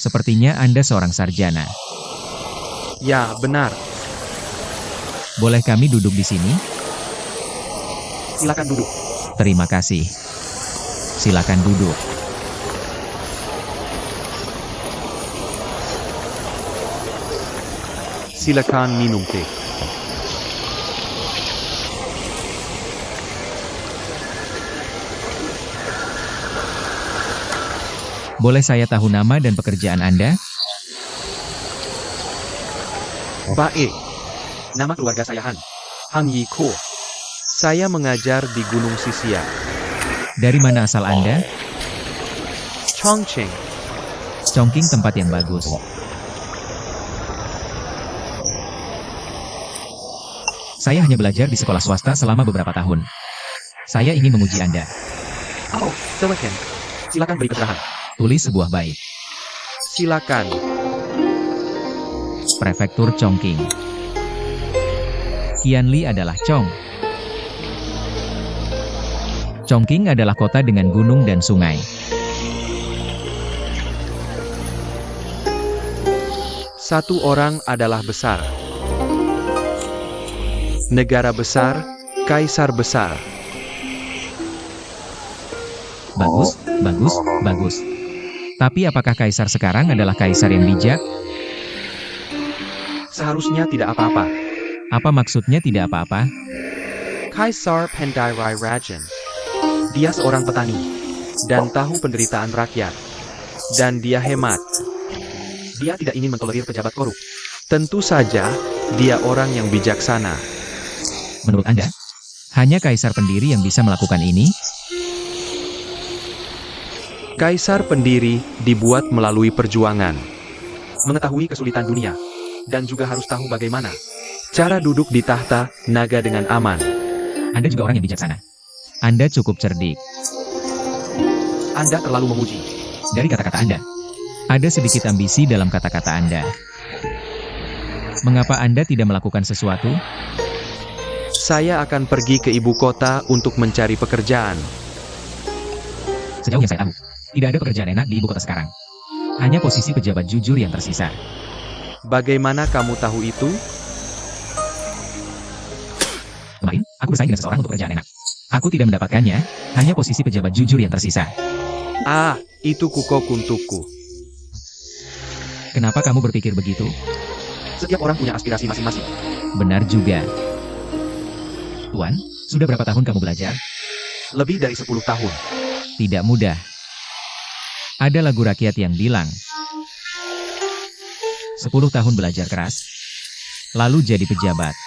Sepertinya Anda seorang sarjana. Ya, benar. Boleh kami duduk di sini? Silakan duduk. Terima kasih. Silakan duduk. Silakan minum teh. Boleh saya tahu nama dan pekerjaan Anda? Baik. Nama keluarga saya Han Yiko. Saya mengajar di Gunung Sisia, Dari mana asal Anda? Chongqing. Chongqing tempat yang bagus. Saya hanya belajar di sekolah swasta selama beberapa tahun. Saya ingin menguji Anda. Oh, silakan. Silakan beri pencerahan. Tulis sebuah bait. Silakan. Prefektur Chongqing. Qianli adalah Chong. Chongqing adalah kota dengan gunung dan sungai. Satu orang adalah besar. Negara besar, kaisar besar. Bagus, bagus, bagus. Tapi apakah kaisar sekarang adalah kaisar yang bijak? Seharusnya tidak apa-apa. Apa maksudnya tidak apa-apa? Kaisar Pendarai Rajan. Dia seorang petani dan tahu penderitaan rakyat. Dan dia hemat. Dia tidak ingin mentolerir pejabat korup. Tentu saja, dia orang yang bijaksana. Menurut Anda, hanya kaisar pendiri yang bisa melakukan ini? Kaisar pendiri dibuat melalui perjuangan. Mengetahui kesulitan dunia. Dan juga harus tahu bagaimana cara duduk di tahta naga dengan aman. Anda juga orang yang bijaksana. Anda cukup cerdik. Anda terlalu memuji. Dari kata-kata Anda, ada sedikit ambisi dalam kata-kata Anda. Mengapa Anda tidak melakukan sesuatu? Saya akan pergi ke ibu kota untuk mencari pekerjaan. Sejauh yang saya tahu, tidak ada pekerjaan enak di ibu kota sekarang. Hanya posisi pejabat jujur yang tersisa. Bagaimana kamu tahu itu? Kemarin, aku bersaing dengan seseorang untuk pekerjaan enak. Aku tidak mendapatkannya, hanya posisi pejabat jujur yang tersisa. Ah, itu kuko kuntukku. Kenapa kamu berpikir begitu? Setiap orang punya aspirasi masing-masing. Benar juga. Tuan, sudah berapa tahun kamu belajar? Lebih dari 10 tahun. Tidak mudah. Ada lagu rakyat yang bilang, 10 tahun belajar keras, lalu jadi pejabat.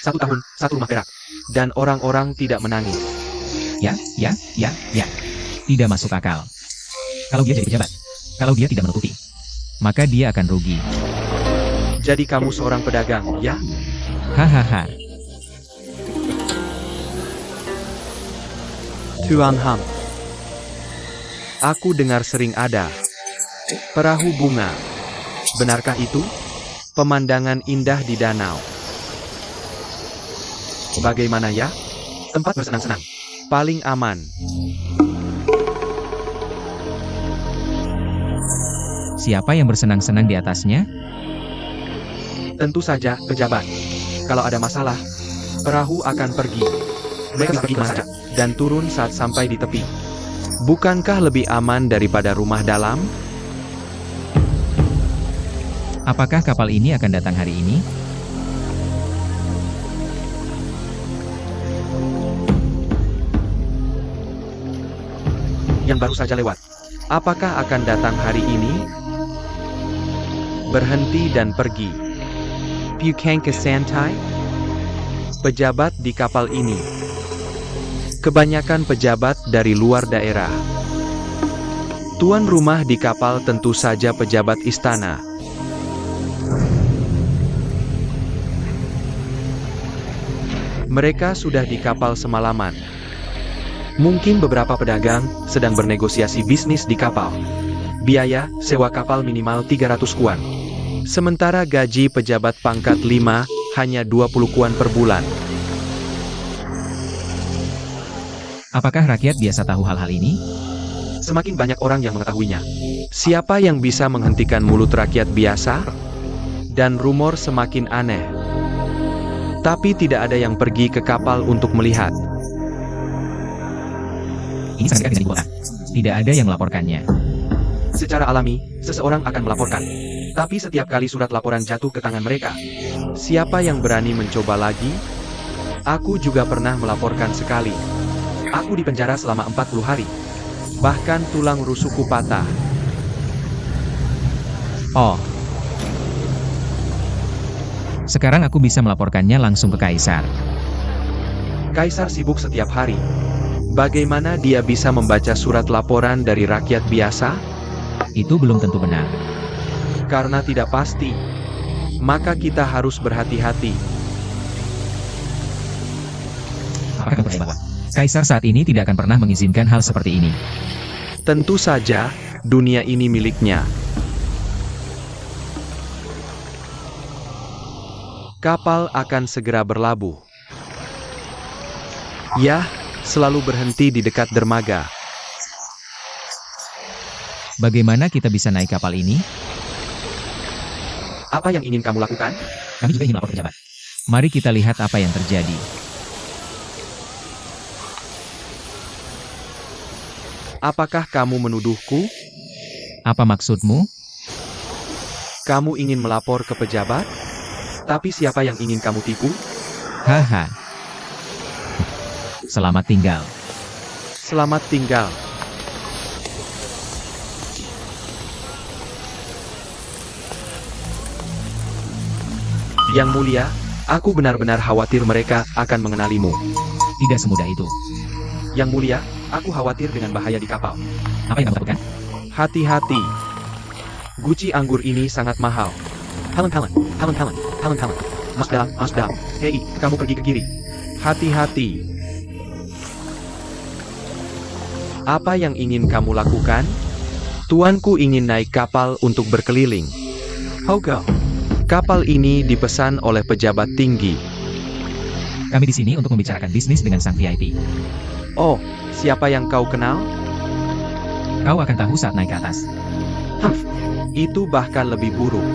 1 tahun, 1 rumah perak. Dan orang-orang tidak menangis. Ya. Tidak masuk akal. Kalau dia jadi pejabat, kalau dia tidak menutupi, maka dia akan rugi. Jadi kamu seorang pedagang, ya? Hahaha. Tuan Ham. Aku dengar sering ada perahu bunga. Benarkah itu? Pemandangan indah di danau. Bagaimana ya? Tempat bersenang-senang. Paling aman. Siapa yang bersenang-senang di atasnya? Tentu saja, pejabat. Kalau ada masalah, perahu akan pergi. Mereka bisa pergi kemana saja, dan turun saat sampai di tepi. Bukankah lebih aman daripada rumah dalam? Apakah kapal ini akan datang hari ini? Yang baru saja lewat. Apakah akan datang hari ini? Berhenti dan pergi. Pukang ke santai? Pejabat di kapal ini. Kebanyakan pejabat dari luar daerah. Tuan rumah di kapal tentu saja pejabat istana. Mereka sudah di kapal semalaman. Mungkin beberapa pedagang sedang bernegosiasi bisnis di kapal. Biaya sewa kapal minimal 300 kuan. Sementara gaji pejabat pangkat 5 hanya 20 kuan per bulan. Apakah rakyat biasa tahu hal-hal ini? Semakin banyak orang yang mengetahuinya. Siapa yang bisa menghentikan mulut rakyat biasa? Dan rumor semakin aneh. Tapi tidak ada yang pergi ke kapal untuk melihat. Ini sangat dekat dengan ibu kota. Tidak ada yang melaporkannya. Secara alami, seseorang akan melaporkan. Tapi setiap kali surat laporan jatuh ke tangan mereka, siapa yang berani mencoba lagi? Aku juga pernah melaporkan sekali. Aku dipenjara selama 40 hari. Bahkan tulang rusukku patah. Oh. Sekarang aku bisa melaporkannya langsung ke Kaisar. Kaisar sibuk setiap hari. Bagaimana dia bisa membaca surat laporan dari rakyat biasa? Itu belum tentu benar. Karena tidak pasti. Maka kita harus berhati-hati. Apakah kamu percaya bahwa Kaisar saat ini tidak akan pernah mengizinkan hal seperti ini? Tentu saja, dunia ini miliknya. Kapal akan segera berlabuh. Ya, selalu berhenti di dekat dermaga. Bagaimana kita bisa naik kapal ini? Apa yang ingin kamu lakukan? Kami juga ingin lapor pejabat. Mari kita lihat apa yang terjadi. Apakah kamu menuduhku? Apa maksudmu? Kamu ingin melapor ke pejabat? Tapi siapa yang ingin kamu tipu? Haha. Selamat tinggal. Selamat tinggal. Yang mulia, aku benar-benar khawatir mereka akan mengenalimu. Tidak semudah itu. Yang mulia, aku khawatir dengan bahaya di kapal. Apa yang kamu lakukan? Hati-hati. Guci anggur ini sangat mahal. Helen. Masuk dalam. Hei, kamu pergi ke kiri. Hati-hati. Apa yang ingin kamu lakukan? Tuanku ingin naik kapal untuk berkeliling. Hogo. Kapal ini dipesan oleh pejabat tinggi. Kami di sini untuk membicarakan bisnis dengan sang VIP. Oh, siapa yang kau kenal? Kau akan tahu saat naik ke atas. Itu bahkan lebih buruk.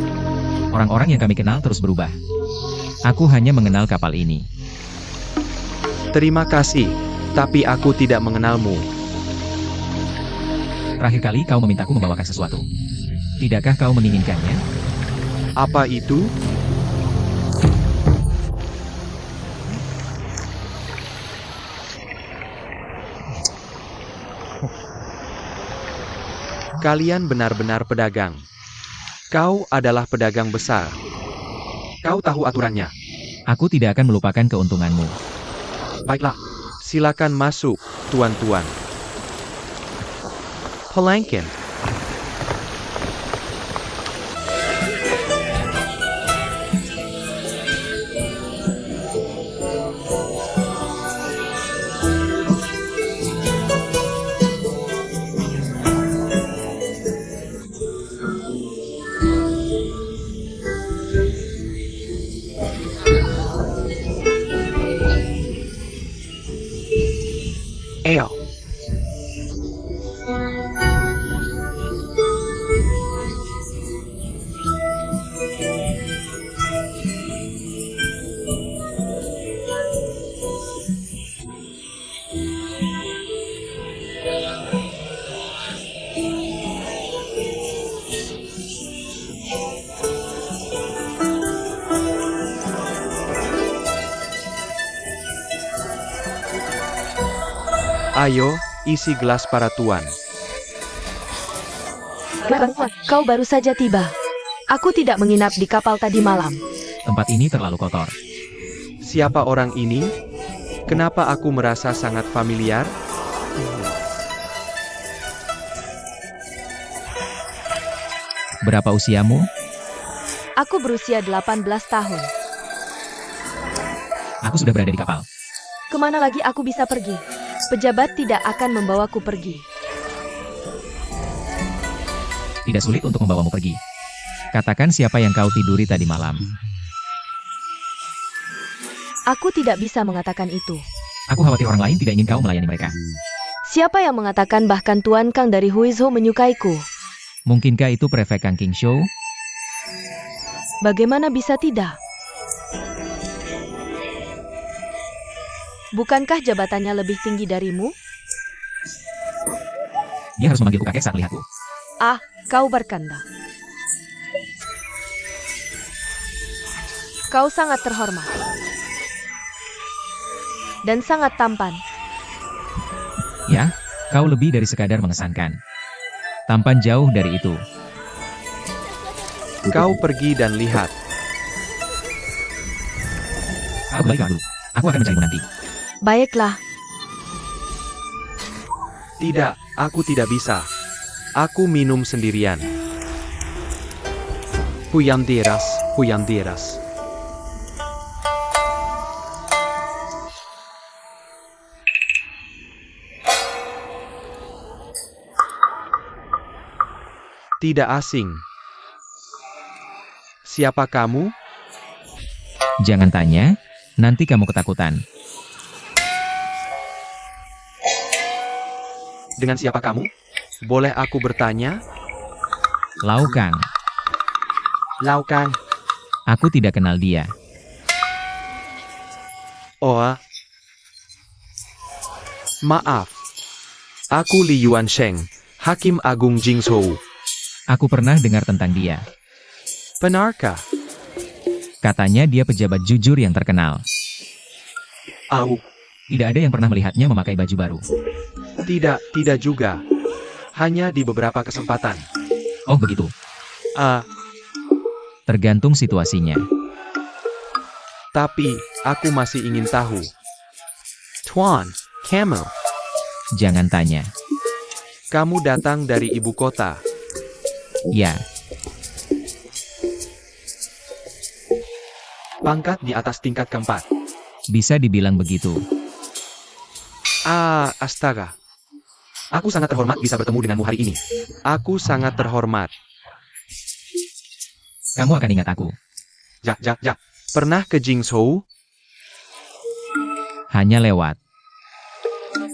Orang-orang yang kami kenal terus berubah. Aku hanya mengenal kapal ini. Terima kasih, tapi aku tidak mengenalmu. Terakhir kali kau memintaku membawakan sesuatu. Tidakkah kau menginginkannya? Apa itu? Kalian benar-benar pedagang. Kau adalah pedagang besar. Kau tahu aturannya. Aku tidak akan melupakan keuntunganmu. Baiklah, silakan masuk, tuan-tuan. Pelangkin. Ale. Ayo, isi gelas para tuan. Kau baru saja tiba. Aku tidak menginap di kapal tadi malam. Tempat ini terlalu kotor. Siapa orang ini? Kenapa aku merasa sangat familiar? Berapa usiamu? Aku berusia 18 tahun. Aku sudah berada di kapal. Kemana lagi aku bisa pergi? Pejabat tidak akan membawaku pergi. Tidak sulit untuk membawamu pergi. Katakan siapa yang kau tiduri tadi malam. Aku tidak bisa mengatakan itu. Aku khawatir orang lain tidak ingin kau melayani mereka. Siapa yang mengatakan bahkan Tuan Kang dari Huizhou menyukaiku? Mungkinkah itu prefek Kang Qingshu? Bagaimana bisa tidak? Bukankah jabatannya lebih tinggi darimu? Dia harus memanggilku kakek saat melihatku. Ah, kau bercanda. Kau sangat terhormat. Dan sangat tampan. Ya, kau lebih dari sekadar mengesankan. Tampan jauh dari itu. Kau pergi dan lihat. Kau kembali ke dulu. Aku akan mencarimu nanti. Baiklah, Tidak, aku tidak bisa. Aku minum sendirian. Puyandiras, puyandiras. Tidak asing. Siapa kamu? Jangan tanya, nanti kamu ketakutan. Dengan siapa kamu? Boleh aku bertanya? Lau Kang, Lau Kang. aku tidak kenal dia. Oh. Maaf. Aku Li Yuansheng, Hakim Agung Jingzhou. Aku pernah dengar tentang dia. Benarkah? Katanya dia pejabat jujur yang terkenal. Au. Tidak ada yang pernah melihatnya memakai baju baru. Tidak juga. Hanya di beberapa kesempatan. Oh begitu. Tergantung situasinya. Tapi, aku masih ingin tahu. Tuan, Camel, Jangan tanya. kamu datang dari ibu kota. Ya, Pangkat di atas tingkat keempat. bisa dibilang begitu. Astaga. Aku sangat terhormat bisa bertemu denganmu hari ini. Aku sangat terhormat. Kamu akan ingat aku. Jak. Pernah ke Jingzhou? Hanya lewat.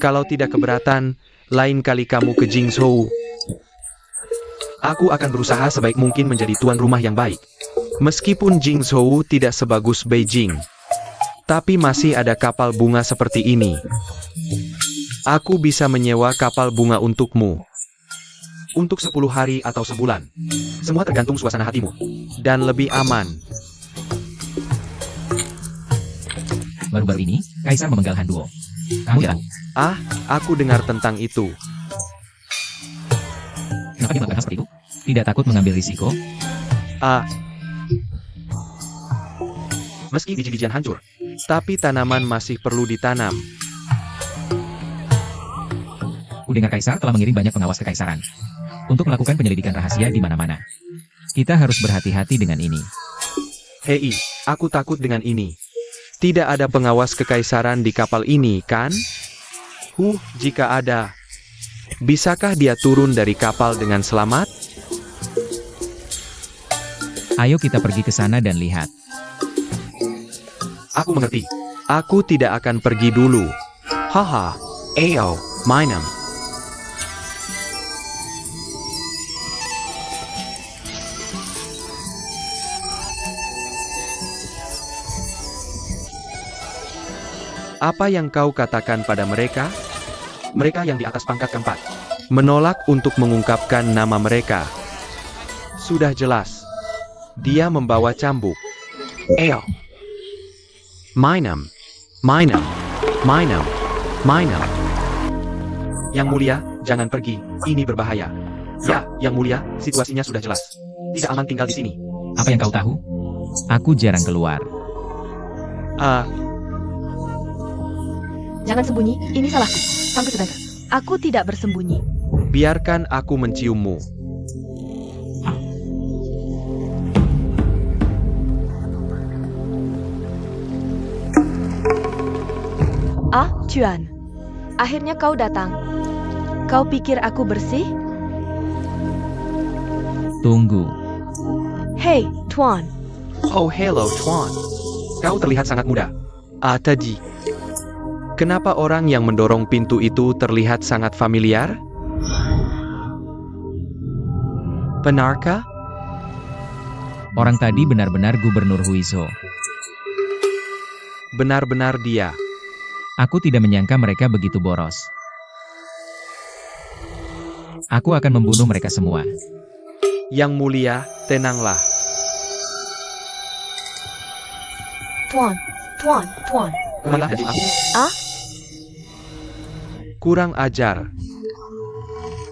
Kalau tidak keberatan, lain kali kamu ke Jingzhou. Aku akan berusaha sebaik mungkin menjadi tuan rumah yang baik. Meskipun Jingzhou tidak sebagus Beijing, tapi masih ada kapal bunga seperti ini. Aku bisa menyewa kapal bunga untukmu. Untuk 10 hari atau sebulan. Semua tergantung suasana hatimu. Dan lebih aman. Baru-baru ini, Kaisar memenggal Han Duo. Kamu ya tahu. Aku dengar tentang itu. Kenapa dia melakukan hal seperti itu? Tidak takut mengambil risiko? Meski biji-bijian hancur, tapi tanaman masih perlu ditanam. Kudengar Kaisar telah mengirim banyak pengawas ke Kaisaran untuk melakukan penyelidikan rahasia di mana-mana. Kita harus berhati-hati dengan ini. Hei, aku takut dengan ini. Tidak ada pengawas kekaisaran di kapal ini, kan? Jika ada, bisakah dia turun dari kapal dengan selamat? Ayo kita pergi ke sana dan lihat. Aku mengerti. Aku tidak akan pergi dulu. Haha, ayo, mainem. Apa yang kau katakan pada mereka? Mereka yang di atas pangkat keempat. Menolak untuk mengungkapkan nama mereka. Sudah jelas. Dia membawa cambuk. Ayo. Mainem. Yang mulia, jangan pergi. Ini berbahaya. Ya, yang mulia, situasinya sudah jelas. Tidak aman tinggal di sini. Apa yang kau tahu? Aku jarang keluar. jangan sembunyi, ini salahku. Sampai sedangkan. Aku tidak bersembunyi. Biarkan aku menciummu. Juan. Akhirnya kau datang. Kau pikir aku bersih? Tunggu. Hei, Tuan. Oh, hello, Tuan. Kau terlihat sangat muda. Tadi. Kenapa orang yang mendorong pintu itu terlihat sangat familiar? Benarkah? Orang tadi benar-benar Gubernur Huizo. Benar-benar dia. Aku tidak menyangka mereka begitu boros. Aku akan membunuh mereka semua. Yang mulia, tenanglah. Tuan, Tuan, Tuan. Malah dari aku. Ah? Kurang ajar.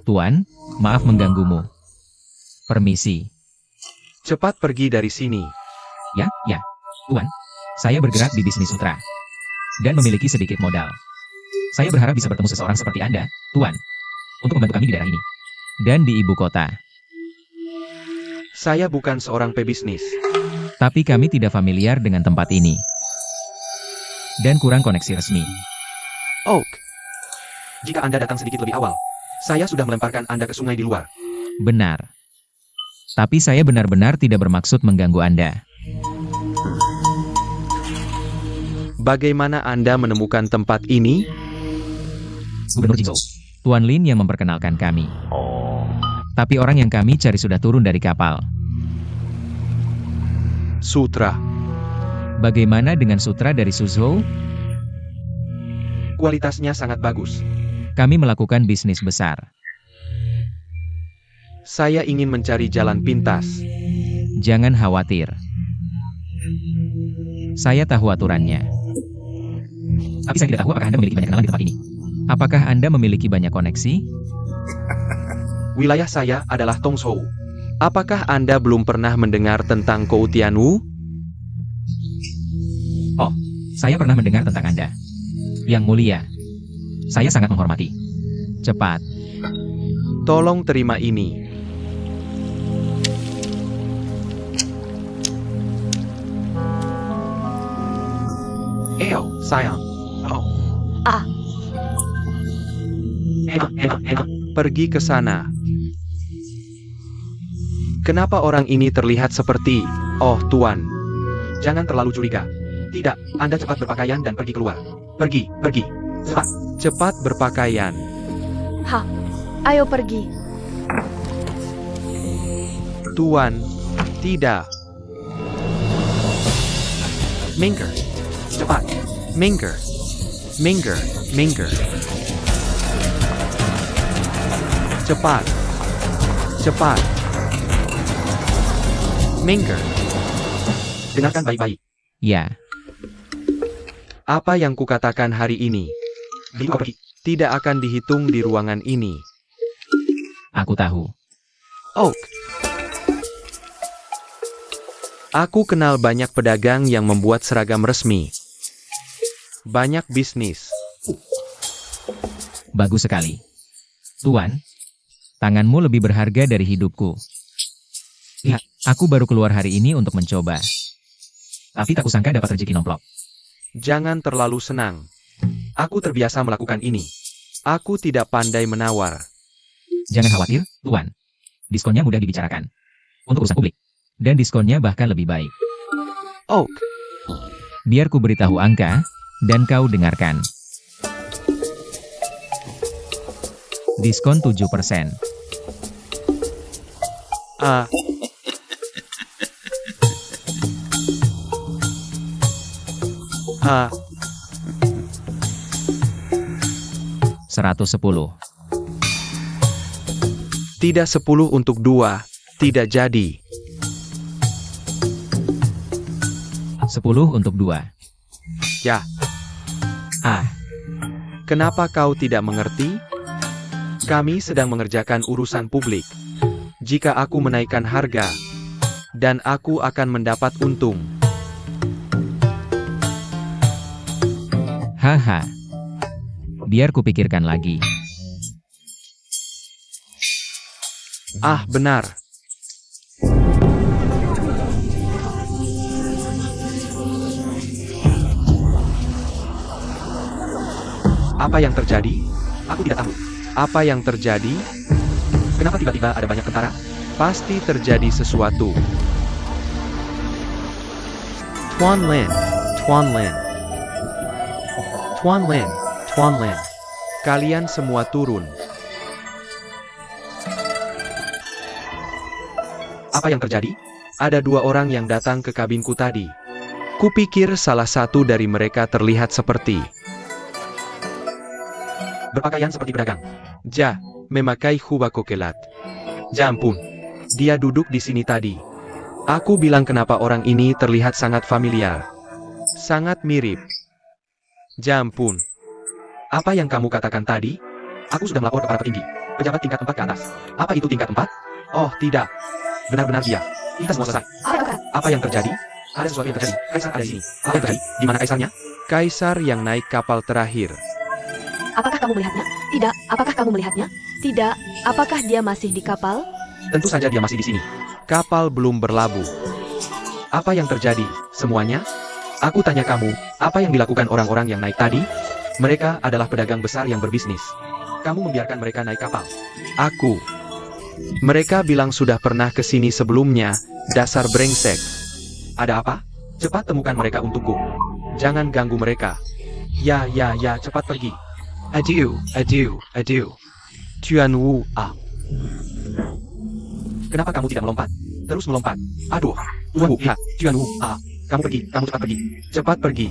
Tuan, maaf mengganggumu. Permisi. Cepat pergi dari sini. Ya, Tuan. Saya bergerak di bisnis sutra. Dan memiliki sedikit modal. Saya berharap bisa bertemu seseorang seperti Anda, Tuan. Untuk membantu kami di daerah ini. Dan di ibu kota. Saya bukan seorang pebisnis. Tapi kami tidak familiar dengan tempat ini. Dan kurang koneksi resmi. Oak. Jika Anda datang sedikit lebih awal, saya sudah melemparkan Anda ke sungai di luar. Benar. Tapi saya benar-benar tidak bermaksud mengganggu Anda. Bagaimana Anda menemukan tempat ini? Gubernur Jingzhou. Tuan Lin yang memperkenalkan kami. Tapi orang yang kami cari sudah turun dari kapal. Sutra. Bagaimana dengan sutra dari Suzhou? Kualitasnya sangat bagus. Kami melakukan bisnis besar. Saya ingin mencari jalan pintas. Jangan khawatir. Saya tahu aturannya. Tapi saya tidak tahu apakah Anda memiliki banyak kenalan di tempat ini. Apakah Anda memiliki banyak koneksi? Wilayah saya adalah Tongzhou. Apakah Anda belum pernah mendengar tentang Kou Tianwu? Oh, saya pernah mendengar tentang Anda. Yang mulia. Saya sangat menghormati. Cepat. Tolong terima ini. Sayang. Oh. Ah. Pergi ke sana. Kenapa orang ini terlihat seperti, oh Tuan. Jangan terlalu curiga. Tidak, Anda cepat berpakaian dan pergi keluar. Pergi. Cepat. Cepat berpakaian. Ayo pergi. Tuan, tidak. Minggir. Cepat. Minggir. Cepat. Minggir. Dengarkan baik-baik. Ya, Apa yang kukatakan hari ini? Tidak akan dihitung di ruangan ini. aku tahu. Oak. Aku kenal banyak pedagang yang membuat seragam resmi. Banyak bisnis. Bagus sekali. Tuan, tanganmu lebih berharga dari hidupku. Lihat, aku baru keluar hari ini untuk mencoba. Tapi tak kusangka dapat rezeki nomplok. Jangan terlalu senang. Aku terbiasa melakukan ini. Aku tidak pandai menawar. Jangan khawatir, Tuan. Diskonnya mudah dibicarakan. Untuk urusan publik. Dan diskonnya bahkan lebih baik. Oak. Biar ku beritahu angka, dan kau dengarkan. Diskon 7%. Ah. Ah. 110. Tidak 10 untuk 2. Tidak jadi. 10 untuk 2. Ya. Ah, Kenapa kau tidak mengerti? Kami sedang mengerjakan urusan publik. Jika aku menaikkan harga, dan aku akan mendapat untung. haha. Biar kupikirkan lagi. Ah, benar. Apa yang terjadi? Aku tidak tahu. Apa yang terjadi? Kenapa tiba-tiba ada banyak tentara? Pasti terjadi sesuatu. Tuan Lin. Tuan Lin, Tuan Lin. Kalian semua turun. Apa yang terjadi? Ada 2 orang yang datang ke kabinku tadi. Kupikir salah satu dari mereka terlihat seperti berpakaian seperti pedagang. Ja, memakai huba kokelat. Ja ampun. Dia duduk di sini tadi. Aku bilang kenapa orang ini terlihat sangat familiar. Sangat mirip. Ja ampun. Apa yang kamu katakan tadi? Aku sudah melapor kepada petinggi. Pejabat tingkat 4 ke atas. Apa itu tingkat 4? Oh, tidak. Benar-benar dia. Kita semua selesai. Apa yang terjadi? Ada sesuatu yang terjadi. Kaisar ada di sini. Apa yang terjadi? Di mana kaisarnya? Kaisar yang naik kapal terakhir. Apakah kamu melihatnya? Tidak. Apakah kamu melihatnya? Tidak. Apakah dia masih di kapal? Tentu saja dia masih di sini. Kapal belum berlabuh. Apa yang terjadi? Semuanya? Aku tanya kamu, apa yang dilakukan orang-orang yang naik tadi? Mereka adalah pedagang besar yang berbisnis. Kamu membiarkan mereka naik kapal. Aku. Mereka bilang sudah pernah ke sini sebelumnya, dasar brengsek. Ada apa? Cepat temukan mereka untukku. Jangan ganggu mereka. Ya, cepat pergi. Adieu. Tuan Wu, Kenapa kamu tidak melompat? Terus melompat. Aduh. Tuan Wu, Tuan Wu, Kamu cepat pergi. Cepat pergi.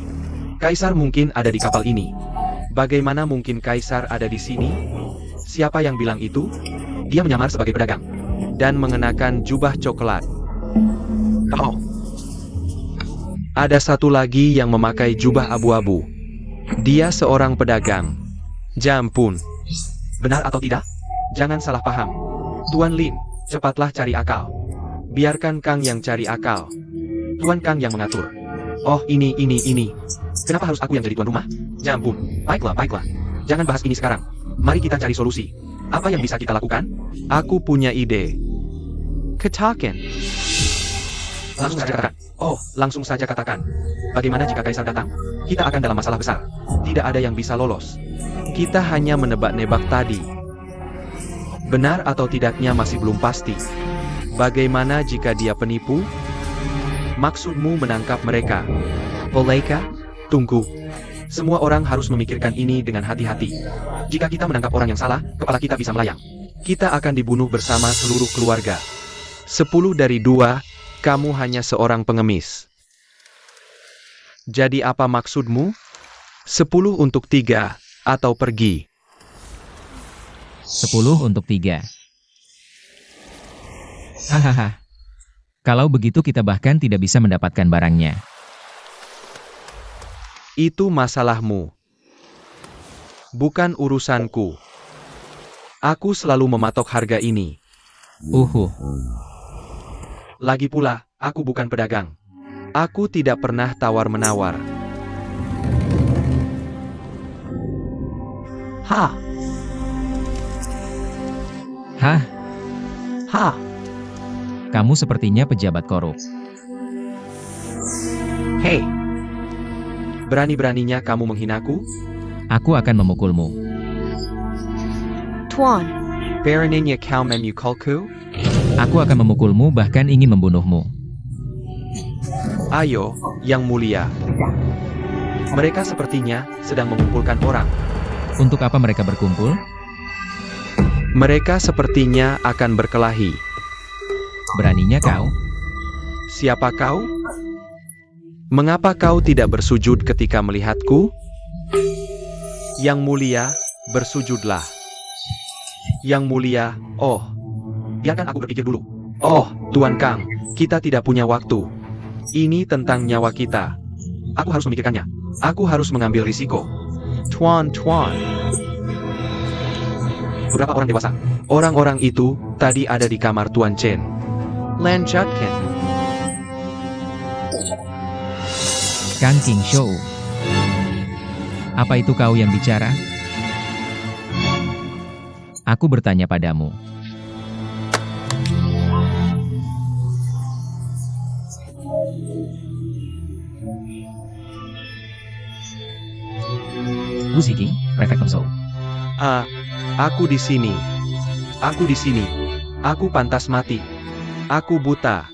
Kaisar mungkin ada di kapal ini. Bagaimana mungkin Kaisar ada di sini? Siapa yang bilang itu? Dia menyamar sebagai pedagang. Dan mengenakan jubah coklat. Oh. Ada satu lagi yang memakai jubah abu-abu. Dia seorang pedagang. Ja ampun. Benar atau tidak? Jangan salah paham. Tuan Lin, cepatlah cari akal. Biarkan Kang yang cari akal. Tuan Kang yang mengatur. Oh, ini. Kenapa harus aku yang jadi tuan rumah? Ja ampun. Baiklah. Jangan bahas ini sekarang. Mari kita cari solusi. Apa yang bisa kita lakukan? Aku punya ide. Katakan. Langsung saja katakan. Bagaimana jika Kaisar datang? Kita akan dalam masalah besar. Tidak ada yang bisa lolos. Kita hanya menebak-nebak tadi. Benar atau tidaknya masih belum pasti. Bagaimana jika dia penipu? Maksudmu menangkap mereka? Bolehkah? Tunggu. Semua orang harus memikirkan ini dengan hati-hati. Jika kita menangkap orang yang salah, kepala kita bisa melayang. Kita akan dibunuh bersama seluruh keluarga. 10 dari 2, kamu hanya seorang pengemis. Jadi apa maksudmu? 10 untuk 3, atau pergi. 10 untuk 3. Hahaha. Kalau begitu kita bahkan tidak bisa mendapatkan barangnya. Itu masalahmu. Bukan urusanku. Aku selalu mematok harga ini. Lagi pula, aku bukan pedagang. Aku tidak pernah tawar-menawar. Hah? Kamu sepertinya pejabat korup. Hei! Berani-beraninya kamu menghinaku? Aku akan memukulmu. Tuan. Beraninya kau memukulku? Aku akan memukulmu bahkan ingin membunuhmu. Ayo, Yang Mulia. Mereka sepertinya sedang mengumpulkan orang. Untuk apa mereka berkumpul? Mereka sepertinya akan berkelahi. Beraninya kau? Siapa kau? Mengapa kau tidak bersujud ketika melihatku? Yang Mulia, bersujudlah. Yang Mulia, biarkan aku berpikir dulu. Tuan Kang, kita tidak punya waktu. Ini tentang nyawa kita. Aku harus memikirkannya. Aku harus mengambil risiko. Tuan. Beberapa orang dewasa. Orang-orang itu tadi ada di kamar Tuan Chen. Lanjutkan. Kang King Shou. Apa itu kau yang bicara? Aku bertanya padamu. Wu Ziking, Prefektur Shou. Aku di sini. Aku pantas mati. Aku buta.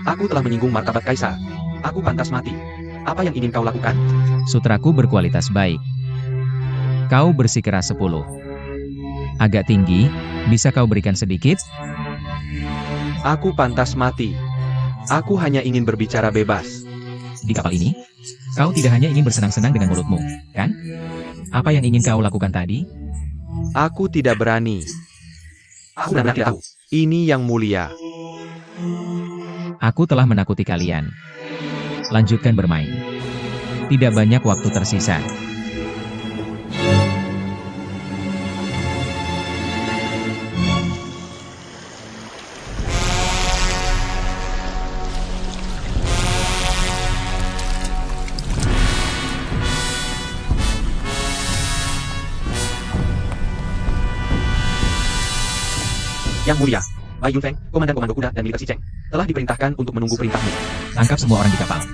Aku telah menyinggung martabat Kaisar. Aku pantas mati. Apa yang ingin kau lakukan? Sutraku berkualitas baik. Kau bersikeras 10. Agak tinggi, bisa kau berikan sedikit? Aku pantas mati. Aku hanya ingin berbicara bebas. Di kapal ini, kau tidak hanya ingin bersenang-senang dengan mulutmu, kan? Apa yang ingin kau lakukan tadi? Aku tidak berani. Aku benar-benar tidak tahu. Ini yang mulia. Aku telah menakuti kalian. Lanjutkan bermain. Tidak banyak waktu tersisa. Yang mulia, Bai Yunfeng, komandan komando kuda dan militer Si Cheng, telah diperintahkan untuk menunggu perintahmu. Tangkap semua orang di kapal.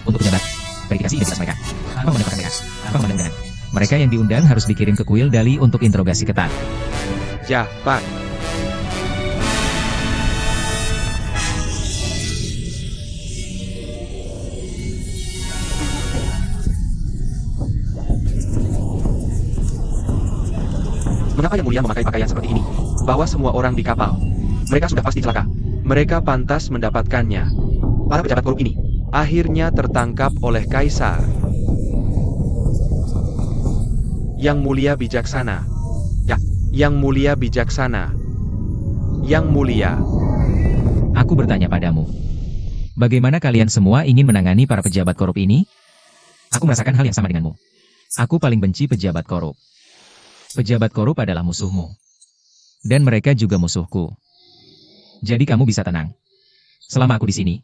Untuk pejabat, verifikasi identitas mereka. Tanpa memandang mereka, tanpa memandang dengan. Mereka yang diundang harus dikirim ke kuil Dali untuk interogasi ketat. Ya, Pak. Mengapa yang mulia memakai pakaian seperti ini? Bawa semua orang di kapal. Mereka sudah pasti celaka. Mereka pantas mendapatkannya. Para pejabat korup ini akhirnya tertangkap oleh Kaisar. Yang mulia bijaksana. Ya, yang mulia bijaksana. Yang mulia. Aku bertanya padamu. Bagaimana kalian semua ingin menangani para pejabat korup ini? Aku merasakan hal yang sama denganmu. Aku paling benci pejabat korup. Pejabat korup adalah musuhmu. Dan mereka juga musuhku. Jadi kamu bisa tenang. Selama aku di sini,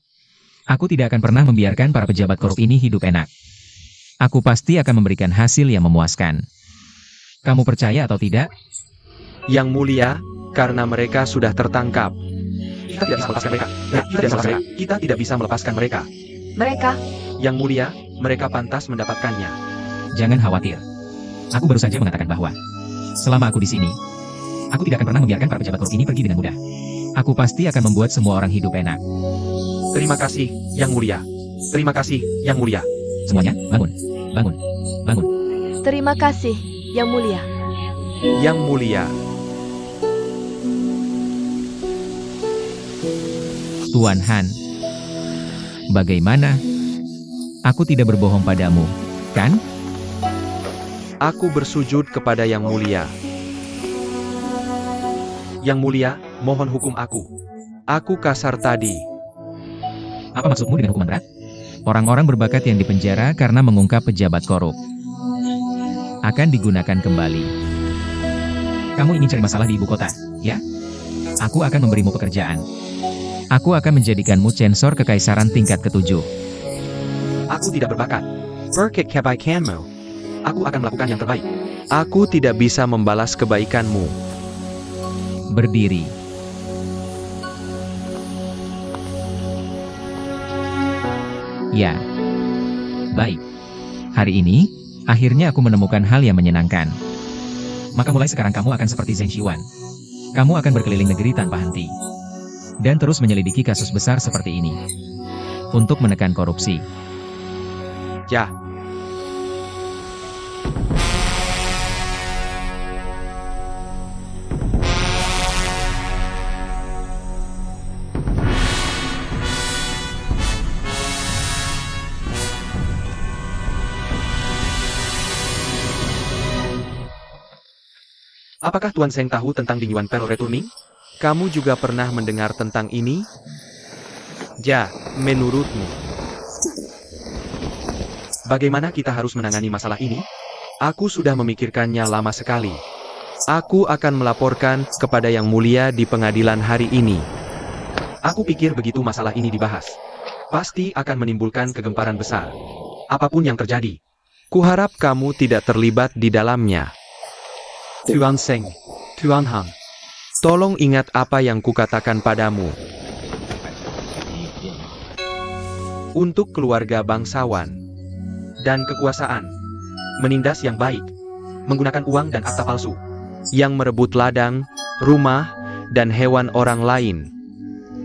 aku tidak akan pernah membiarkan para pejabat korup ini hidup enak. Aku pasti akan memberikan hasil yang memuaskan. Kamu percaya atau tidak? Yang mulia, karena mereka sudah tertangkap. Kita tidak bisa melepaskan mereka. Kita tidak bisa melepaskan mereka. Mereka, Yang mulia, mereka pantas mendapatkannya. Jangan khawatir. Aku baru saja mengatakan bahwa selama aku di sini, aku tidak akan pernah membiarkan para pejabat korup ini pergi dengan mudah. Aku pasti akan membuat semua orang hidup enak. Terima kasih, Yang mulia. Terima kasih, Yang mulia. Semuanya, bangun. Bangun. Bangun. terima kasih, Yang Mulia. Yang mulia. Tuan Han. Bagaimana? Aku tidak berbohong padamu, kan? Aku bersujud kepada Yang mulia. Yang mulia, mohon hukum aku. Aku kasar tadi. Apa maksudmu dengan hukuman berat? Orang-orang berbakat yang dipenjara karena mengungkap pejabat korup akan digunakan kembali. Kamu ingin cari masalah di ibu kota, ya? Aku akan memberimu pekerjaan. Aku akan menjadikanmu censor kekaisaran tingkat ke-7. Aku tidak berbakat. Berkat kebaikanmu. Aku akan melakukan yang terbaik. Aku tidak bisa membalas kebaikanmu. Berdiri. Ya. Baik. Hari ini, akhirnya aku menemukan hal yang menyenangkan. Maka mulai sekarang kamu akan seperti Zheng Xiwan. Kamu akan berkeliling negeri tanpa henti. Dan terus menyelidiki kasus besar seperti ini. Untuk menekan korupsi. Ya. Apakah Tuan Seng tahu tentang Dingyuan Pearl Returning? Kamu juga pernah mendengar tentang ini? Ja, menurutmu, bagaimana kita harus menangani masalah ini? Aku sudah memikirkannya lama sekali. Aku akan melaporkan kepada Yang Mulia di pengadilan hari ini. Aku pikir begitu masalah ini dibahas, pasti akan menimbulkan kegemparan besar. Apapun yang terjadi, kuharap kamu tidak terlibat di dalamnya. Tuan Seng, Tuan Han, tolong ingat apa yang kukatakan padamu. Untuk keluarga bangsawan dan kekuasaan, menindas yang baik, menggunakan uang dan akta palsu, yang merebut ladang, rumah, dan hewan orang lain,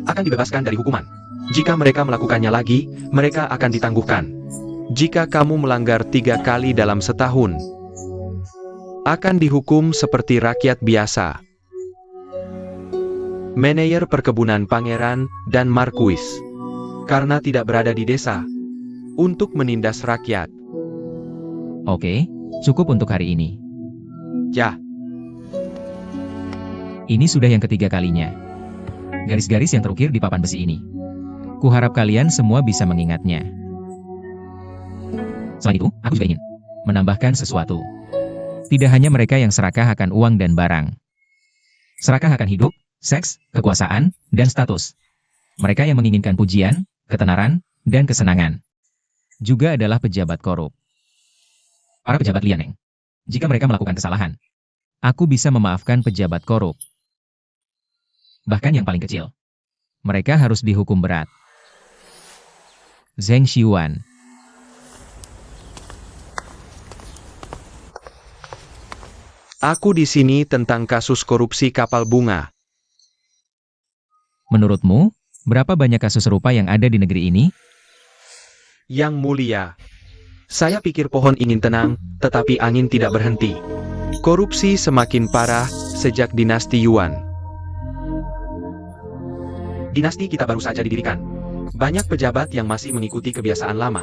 akan dibebaskan dari hukuman. Jika mereka melakukannya lagi, mereka akan ditangguhkan. Jika kamu melanggar 3 kali dalam setahun, akan dihukum seperti rakyat biasa. Manajer perkebunan pangeran dan markuis, karena tidak berada di desa untuk menindas rakyat. Oke, cukup untuk hari ini. Ya, Ini sudah yang ketiga kalinya. Garis-garis yang terukir di papan besi ini. Kuharap kalian semua bisa mengingatnya. Selain itu, aku juga ingin menambahkan sesuatu. Tidak hanya mereka yang serakah akan uang dan barang. Serakah akan hidup, seks, kekuasaan, dan status. Mereka yang menginginkan pujian, ketenaran, dan kesenangan. Juga adalah pejabat korup. Para pejabat lianeng. Jika mereka melakukan kesalahan, aku bisa memaafkan pejabat korup. Bahkan yang paling kecil. Mereka harus dihukum berat. Zheng Xiuan. aku di sini tentang kasus korupsi kapal bunga. Menurutmu, berapa banyak kasus serupa yang ada di negeri ini? Yang mulia, saya pikir pohon ingin tenang, tetapi angin tidak berhenti. Korupsi semakin parah sejak dinasti Yuan. Dinasti kita baru saja didirikan. Banyak pejabat yang masih mengikuti kebiasaan lama.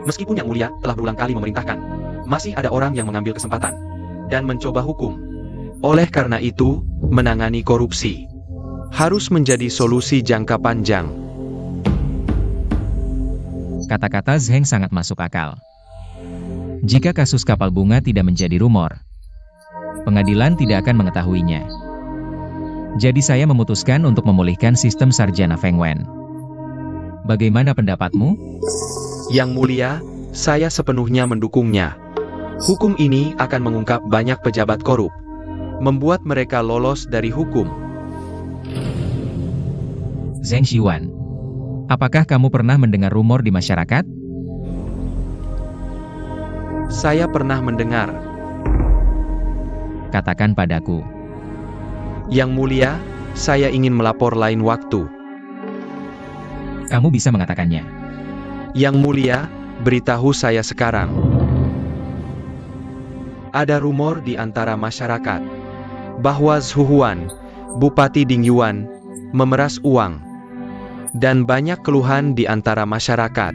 Meskipun Yang Mulia telah berulang kali memerintahkan, masih ada orang yang mengambil kesempatan dan mencoba hukum. Oleh karena itu, menangani korupsi harus menjadi solusi jangka panjang. Kata-kata Zheng sangat masuk akal. Jika kasus kapal bunga tidak menjadi rumor, pengadilan tidak akan mengetahuinya. Jadi saya memutuskan untuk memulihkan sistem sarjana Feng Wen. Bagaimana pendapatmu? Yang Mulia, saya sepenuhnya mendukungnya. Hukum ini akan mengungkap banyak pejabat korup, membuat mereka lolos dari hukum. Zheng Xiuan, apakah kamu pernah mendengar rumor di masyarakat? Saya pernah mendengar. Katakan padaku. Yang Mulia, saya ingin melapor lain waktu. Kamu bisa mengatakannya. Yang Mulia, beritahu saya sekarang. Ada rumor di antara masyarakat bahwa Zhu Huan, Bupati Dingyuan, memeras uang. Dan banyak keluhan di antara masyarakat.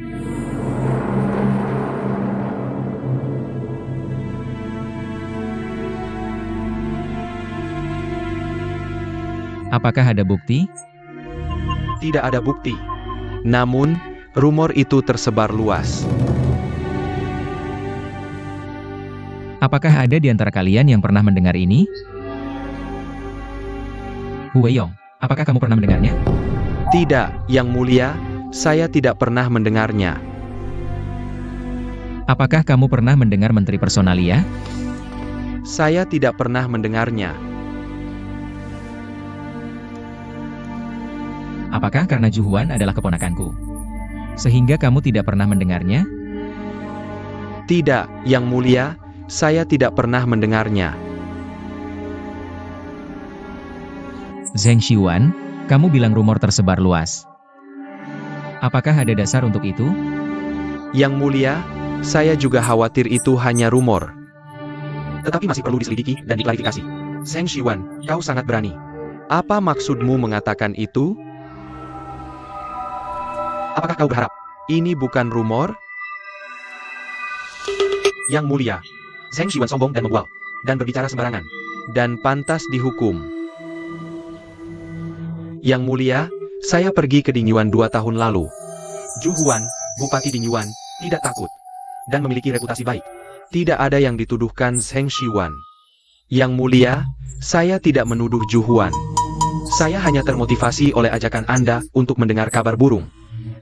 Apakah ada bukti? Tidak ada bukti. Namun, rumor itu tersebar luas. Apakah ada di antara kalian yang pernah mendengar ini? Hu Weiyong, apakah kamu pernah mendengarnya? Tidak, Yang Mulia, saya tidak pernah mendengarnya. Apakah kamu pernah mendengar Menteri Personalia? Saya tidak pernah mendengarnya. Apakah karena Zhu Huan adalah keponakanku, sehingga kamu tidak pernah mendengarnya? Tidak, Yang Mulia, saya tidak pernah mendengarnya. Zheng Xiuan, kamu bilang rumor tersebar luas. Apakah ada dasar untuk itu? Yang Mulia, saya juga khawatir itu hanya rumor. Tetapi masih perlu diselidiki dan diklarifikasi. Zheng Xiuan, kau sangat berani. Apa maksudmu mengatakan itu? Apakah kau berharap ini bukan rumor? Yang Mulia, Zheng Xiuan sombong dan membual, dan berbicara sembarangan, dan pantas dihukum. Yang Mulia, saya pergi ke Dingyuan 2 tahun lalu. Zhu Huan, Bupati Dingyuan, tidak takut, dan memiliki reputasi baik. Tidak ada yang dituduhkan Zheng Xiuan. Yang Mulia, saya tidak menuduh Zhu Huan. Saya hanya termotivasi oleh ajakan Anda untuk mendengar kabar burung.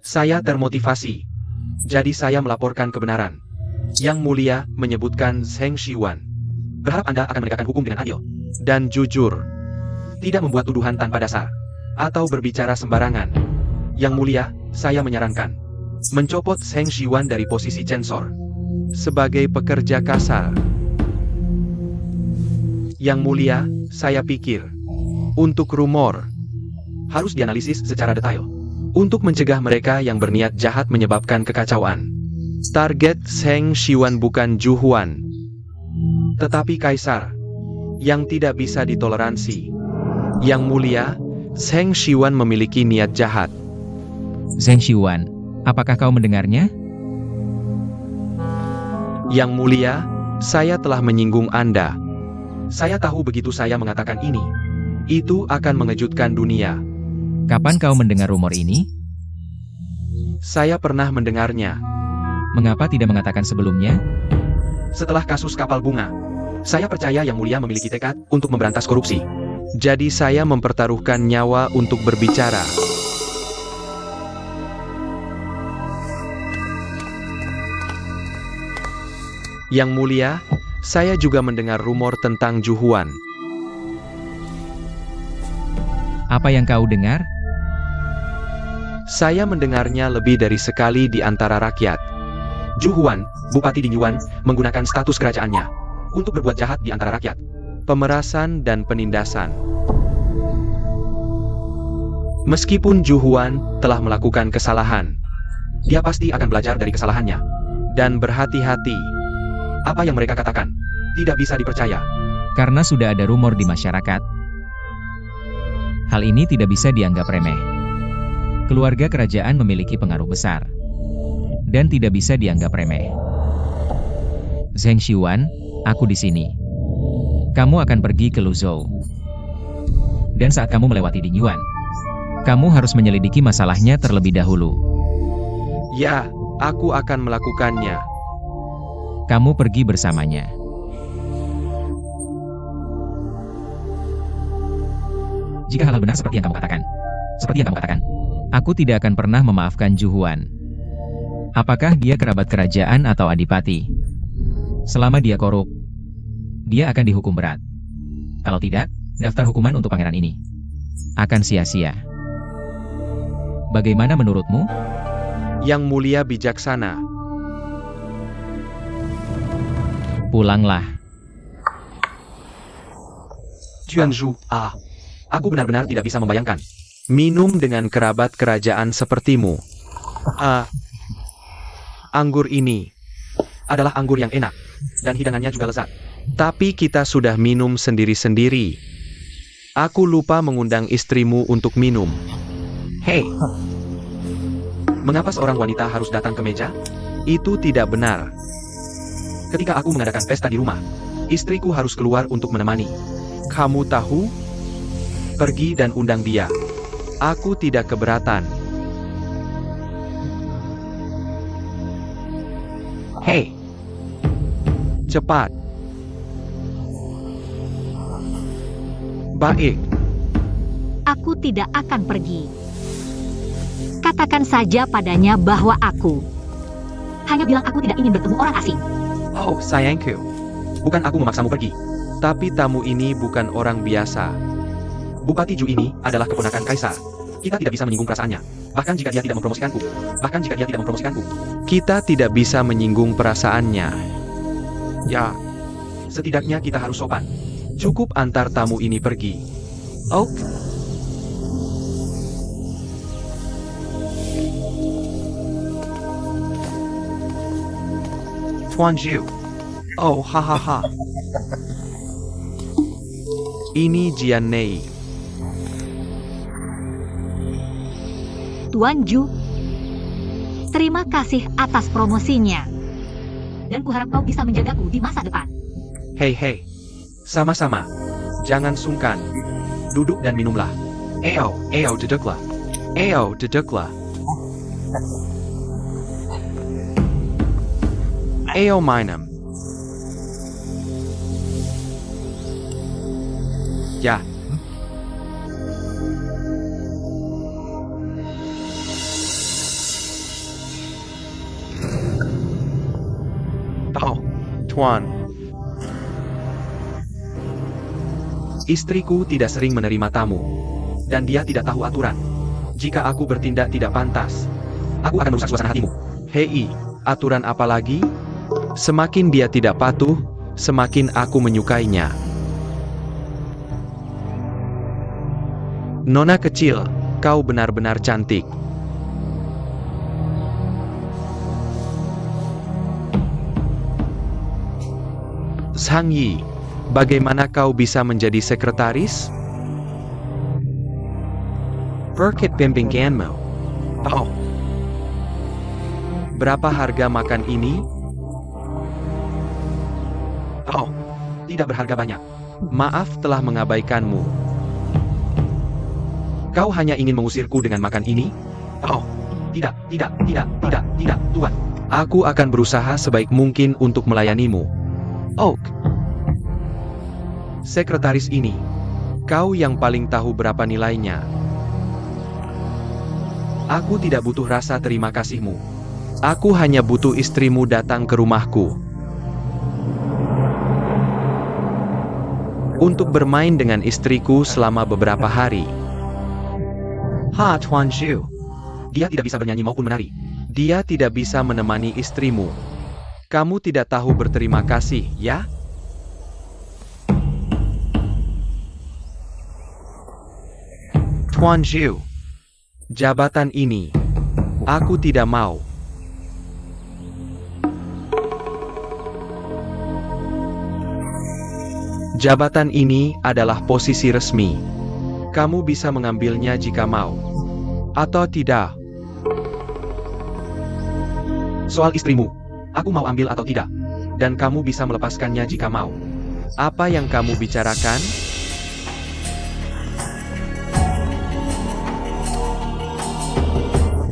Saya termotivasi. Jadi saya melaporkan kebenaran. Yang Mulia menyebutkan Zheng Xiuan. Berharap Anda akan menegakkan hukum dengan adil dan jujur. Tidak membuat tuduhan tanpa dasar atau berbicara sembarangan. Yang Mulia, saya menyarankan mencopot Zheng Xiuan dari posisi censor sebagai pekerja kasar. Yang Mulia, saya pikir untuk rumor harus dianalisis secara detail untuk mencegah mereka yang berniat jahat menyebabkan kekacauan. Target Zheng Xiuan bukan Zhu Huan, Tetapi Kaisar, yang tidak bisa ditoleransi. Yang mulia, Zheng Xiuan memiliki niat jahat. Zheng Xiuan, apakah kau mendengarnya? Yang mulia, saya telah menyinggung Anda. Saya tahu begitu saya mengatakan ini, itu akan mengejutkan dunia. Kapan kau mendengar rumor ini? Saya pernah mendengarnya. Mengapa tidak mengatakan sebelumnya? Setelah kasus kapal bunga, saya percaya Yang Mulia memiliki tekad untuk memberantas korupsi. Jadi saya mempertaruhkan nyawa untuk berbicara. Yang Mulia, saya juga mendengar rumor tentang Zhu Huan. Apa yang kau dengar? Saya mendengarnya lebih dari sekali di antara rakyat. Zhu Huan, Bupati Dingyuan, menggunakan status kerajaannya untuk berbuat jahat di antara rakyat. Pemerasan dan penindasan. Meskipun Zhu Huan telah melakukan kesalahan, dia pasti akan belajar dari kesalahannya. Dan berhati-hati. Apa yang mereka katakan tidak bisa dipercaya. Karena sudah ada rumor di masyarakat. Hal ini tidak bisa dianggap remeh. Keluarga kerajaan memiliki pengaruh besar. Dan tidak bisa dianggap remeh. Zheng Xiuan, aku di sini. Kamu akan pergi ke Luzhou. Dan saat kamu melewati Dingyuan, kamu harus menyelidiki masalahnya terlebih dahulu. Ya, aku akan melakukannya. Kamu pergi bersamanya. Jika hal benar seperti yang kamu katakan, aku tidak akan pernah memaafkan Zhu Huan. Apakah dia kerabat kerajaan atau adipati? Selama dia korup, dia akan dihukum berat. Kalau tidak, daftar hukuman untuk pangeran ini akan sia-sia. Bagaimana menurutmu? Yang Mulia bijaksana. Pulanglah. Tuanzhu, aku benar-benar tidak bisa membayangkan minum dengan kerabat kerajaan sepertimu. Anggur ini adalah anggur yang enak, dan hidangannya juga lezat. Tapi kita sudah minum sendiri-sendiri. Aku lupa mengundang istrimu untuk minum. Hei, mengapa seorang wanita harus datang ke meja? Itu tidak benar. Ketika aku mengadakan pesta di rumah, istriku harus keluar untuk menemani. Kamu tahu? Pergi dan undang dia. Aku tidak keberatan. Hei, cepat. Baik. Aku tidak akan pergi. Katakan saja padanya bahwa aku hanya bilang aku tidak ingin bertemu orang asing. Oh, sayangku. Bukan aku memaksamu pergi. Tapi tamu ini bukan orang biasa. Bupati Zhu ini adalah keponakan Kaisar. Kita tidak bisa menyinggung perasaannya. Bahkan jika dia tidak mempromosikanku. Kita tidak bisa menyinggung perasaannya. Ya, setidaknya kita harus sopan. Cukup antar tamu ini pergi. Oh. Tuan Zhu. Oh, hahaha. Ini Jian Nei. Tuan Zhu, terima kasih atas promosinya. Dan kuharap kau bisa menjagaku di masa depan. Hei, sama-sama. Jangan sungkan. Duduk dan minumlah. Duduklah. Duduklah. Minum. Ya. Oh, Tuan. Istriku tidak sering menerima tamu. Dan dia tidak tahu aturan. Jika aku bertindak tidak pantas, aku akan merusak suasana hatimu. Hei, aturan apa lagi? Semakin dia tidak patuh, semakin aku menyukainya. Nona kecil, kau benar-benar cantik. Sang Yi, bagaimana kau bisa menjadi sekretaris? Berkat bimbinganmu. Oh. Berapa harga makan ini? Oh, tidak berharga banyak. Maaf telah mengabaikanmu. Kau hanya ingin mengusirku dengan makan ini? Oh, tidak, Tuan. Aku akan berusaha sebaik mungkin untuk melayanimu. Oak. Sekretaris ini, kau yang paling tahu berapa nilainya. Aku tidak butuh rasa terima kasihmu. Aku hanya butuh istrimu datang ke rumahku untuk bermain dengan istriku selama beberapa hari. Ha, Tuan Zhu. Dia tidak bisa bernyanyi maupun menari. Dia tidak bisa menemani istrimu. Kamu tidak tahu berterima kasih, ya? Tuan Zhu. Jabatan ini, aku tidak mau. Jabatan ini adalah posisi resmi. Kamu bisa mengambilnya jika mau. Atau tidak. Soal istrimu, aku mau ambil atau tidak. Dan kamu bisa melepaskannya jika mau. Apa yang kamu bicarakan?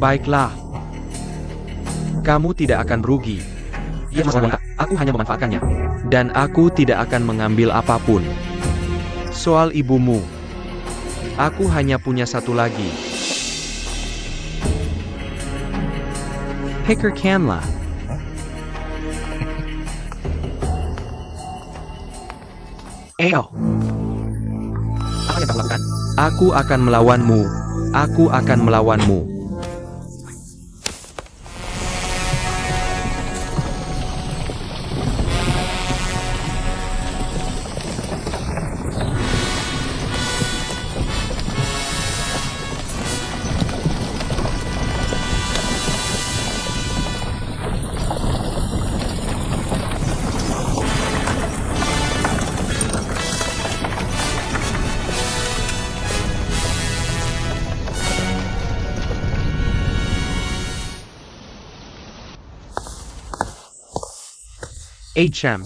Baiklah. Kamu tidak akan rugi. Ia masalah, aku hanya memanfaatkannya. Dan aku tidak akan mengambil apapun. Soal ibumu, aku hanya punya satu lagi. Pikirkanlah. Ayo. Apa yang kamu lakukan? Aku akan melawanmu. Aku akan melawanmu. HM.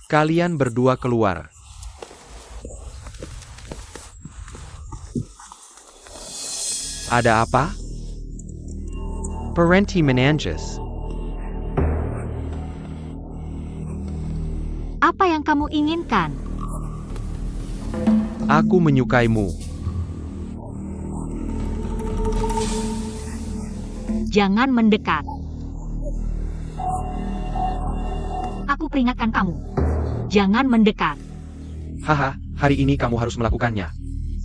Kalian berdua keluar. Ada apa? Parenti menanges. Apa yang kamu inginkan? Aku menyukaimu. Jangan mendekat. Aku peringatkan kamu. Jangan mendekat. Haha, hari ini kamu harus melakukannya.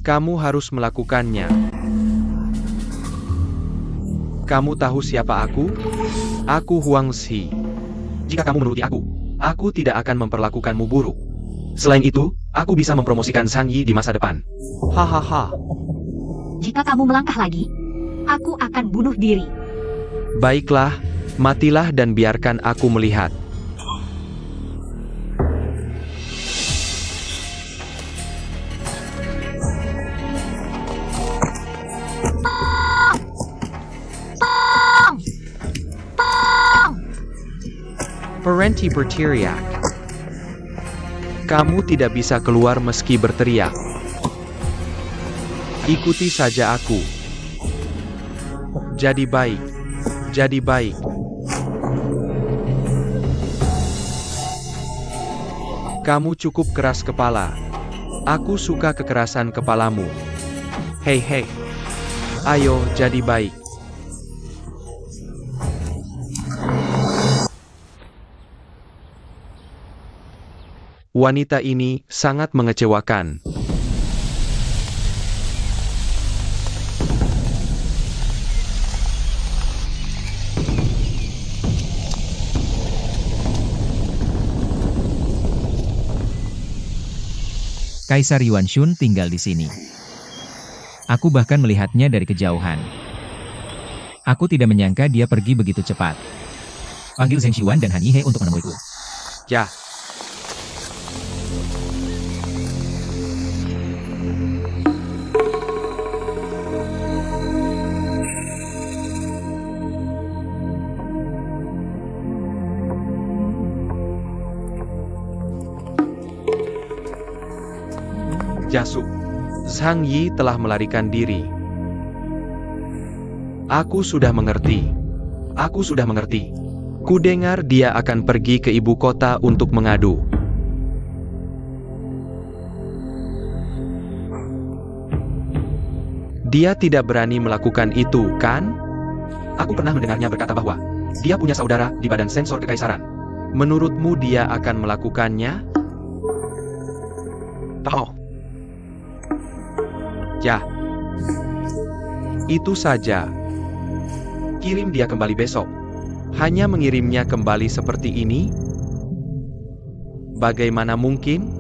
Kamu harus melakukannya. Kamu tahu siapa aku? Aku Huang Xi. Jika kamu menuruti aku tidak akan memperlakukanmu buruk. Selain itu, aku bisa mempromosikan Sang Yi di masa depan. Hahaha. Jika kamu melangkah lagi, aku akan bunuh diri. Baiklah, matilah dan biarkan aku melihat. Parenti berteriak. Kamu tidak bisa keluar meski berteriak. Ikuti saja aku. Jadi baik. Jadi baik. Kamu cukup keras kepala. Aku suka kekerasan kepalamu. Hei hei. Ayo jadi baik. Wanita ini sangat mengecewakan. Kaisar Yuanshun tinggal di sini. Aku bahkan melihatnya dari kejauhan. Aku tidak menyangka dia pergi begitu cepat. Panggil Zheng Xiwan dan Han Yihe untuk menemuiku. Ya, Jasu. Zhang Yi telah melarikan diri. Aku sudah mengerti. Aku sudah mengerti. Kudengar dia akan pergi ke ibu kota untuk mengadu. Dia tidak berani melakukan itu, kan? Aku pernah mendengarnya berkata bahwa dia punya saudara di badan sensor kekaisaran. Menurutmu dia akan melakukannya? Oh. Ya. Itu saja. Kirim dia kembali besok. Hanya mengirimnya kembali seperti ini? Bagaimana mungkin?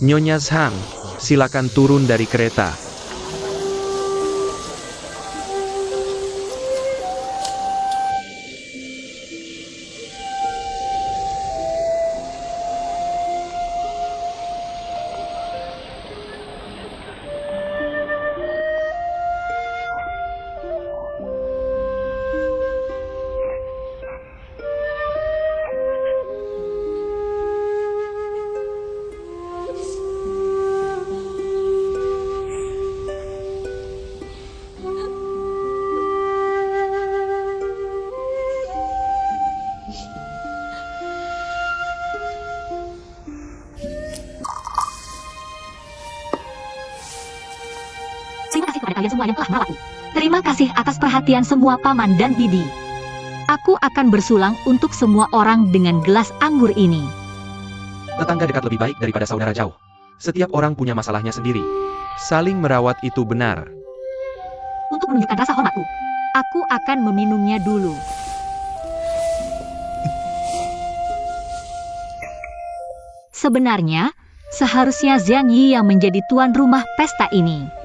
Nyonya Zhang, silakan turun dari kereta. Terima kasih kepada kalian semua yang telah merawatku. Terima kasih atas perhatian semua paman dan bibi. Aku akan bersulang untuk semua orang dengan gelas anggur ini. Tetangga dekat lebih baik daripada saudara jauh. Setiap orang punya masalahnya sendiri. Saling merawat itu benar. Untuk menunjukkan rasa hormatku, aku akan meminumnya dulu. Sebenarnya, seharusnya Zhang Yi yang menjadi tuan rumah pesta ini.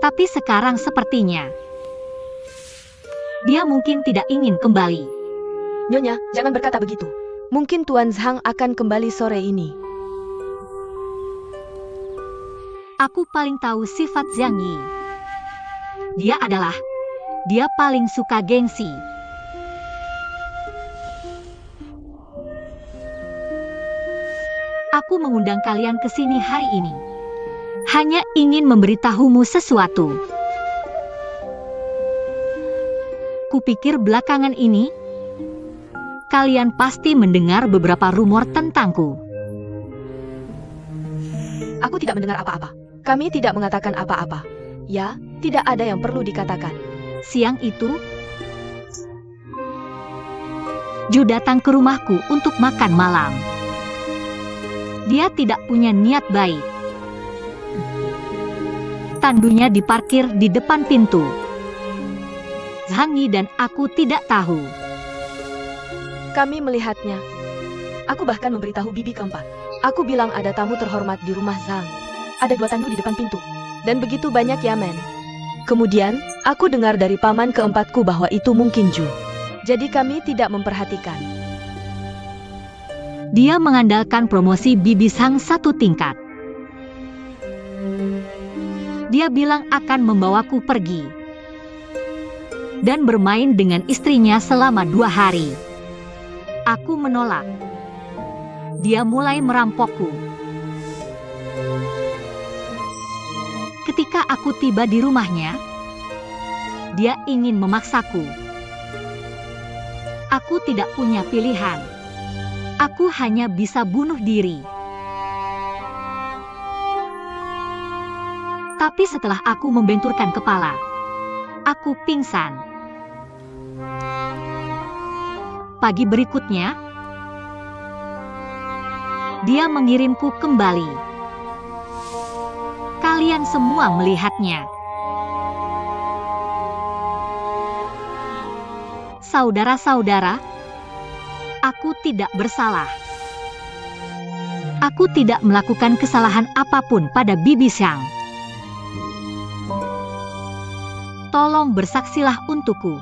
Tapi sekarang sepertinya dia mungkin tidak ingin kembali. Nyonya, jangan berkata begitu. Mungkin Tuan Zhang akan kembali sore ini. Aku paling tahu sifat Zhang Yi. Dia paling suka gengsi. Aku mengundang kalian ke sini hari ini hanya ingin memberitahumu sesuatu. Kupikir belakangan ini kalian pasti mendengar beberapa rumor tentangku. Aku tidak mendengar apa-apa. Kami tidak mengatakan apa-apa. Ya, tidak ada yang perlu dikatakan. Siang itu, Ju datang ke rumahku untuk makan malam. Dia tidak punya niat baik. Tandunya diparkir di depan pintu. Zhang Yi dan aku tidak tahu. Kami melihatnya. Aku bahkan memberitahu bibi keempat. Aku bilang ada tamu terhormat di rumah Zhang. Ada 2 tandu di depan pintu. Dan begitu banyak Yamen. Kemudian, aku dengar dari paman keempatku bahwa itu mungkin Ju. Jadi kami tidak memperhatikan. Dia mengandalkan promosi bibi Zhang 1 tingkat. Dia bilang akan membawaku pergi dan bermain dengan istrinya selama 2 hari. Aku menolak. Dia mulai merampokku. Ketika aku tiba di rumahnya, dia ingin memaksaku. Aku tidak punya pilihan. Aku hanya bisa bunuh diri. Tapi setelah aku membenturkan kepala, aku pingsan. Pagi berikutnya, dia mengirimku kembali. Kalian semua melihatnya. Saudara-saudara, aku tidak bersalah. Aku tidak melakukan kesalahan apapun pada bibi Zhang. tolong bersaksilah untukku.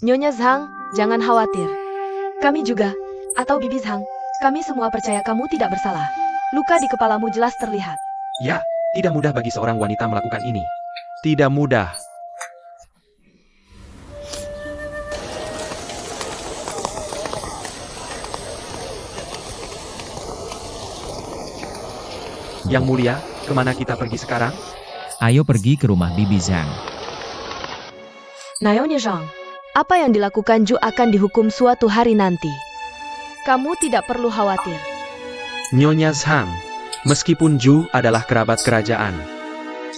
Nyonya Zhang, jangan khawatir. Kami juga, atau Bibi Zhang, kami semua percaya kamu tidak bersalah. Luka di kepalamu jelas terlihat. Ya, tidak mudah bagi seorang wanita melakukan ini. Tidak mudah. Yang mulia, kemana kita pergi sekarang? Ayo pergi ke rumah Bibi Zhang. Nyonya Zhang, apa yang dilakukan Ju akan dihukum suatu hari nanti. Kamu tidak perlu khawatir. Nyonya Zhang, meskipun Ju adalah kerabat kerajaan,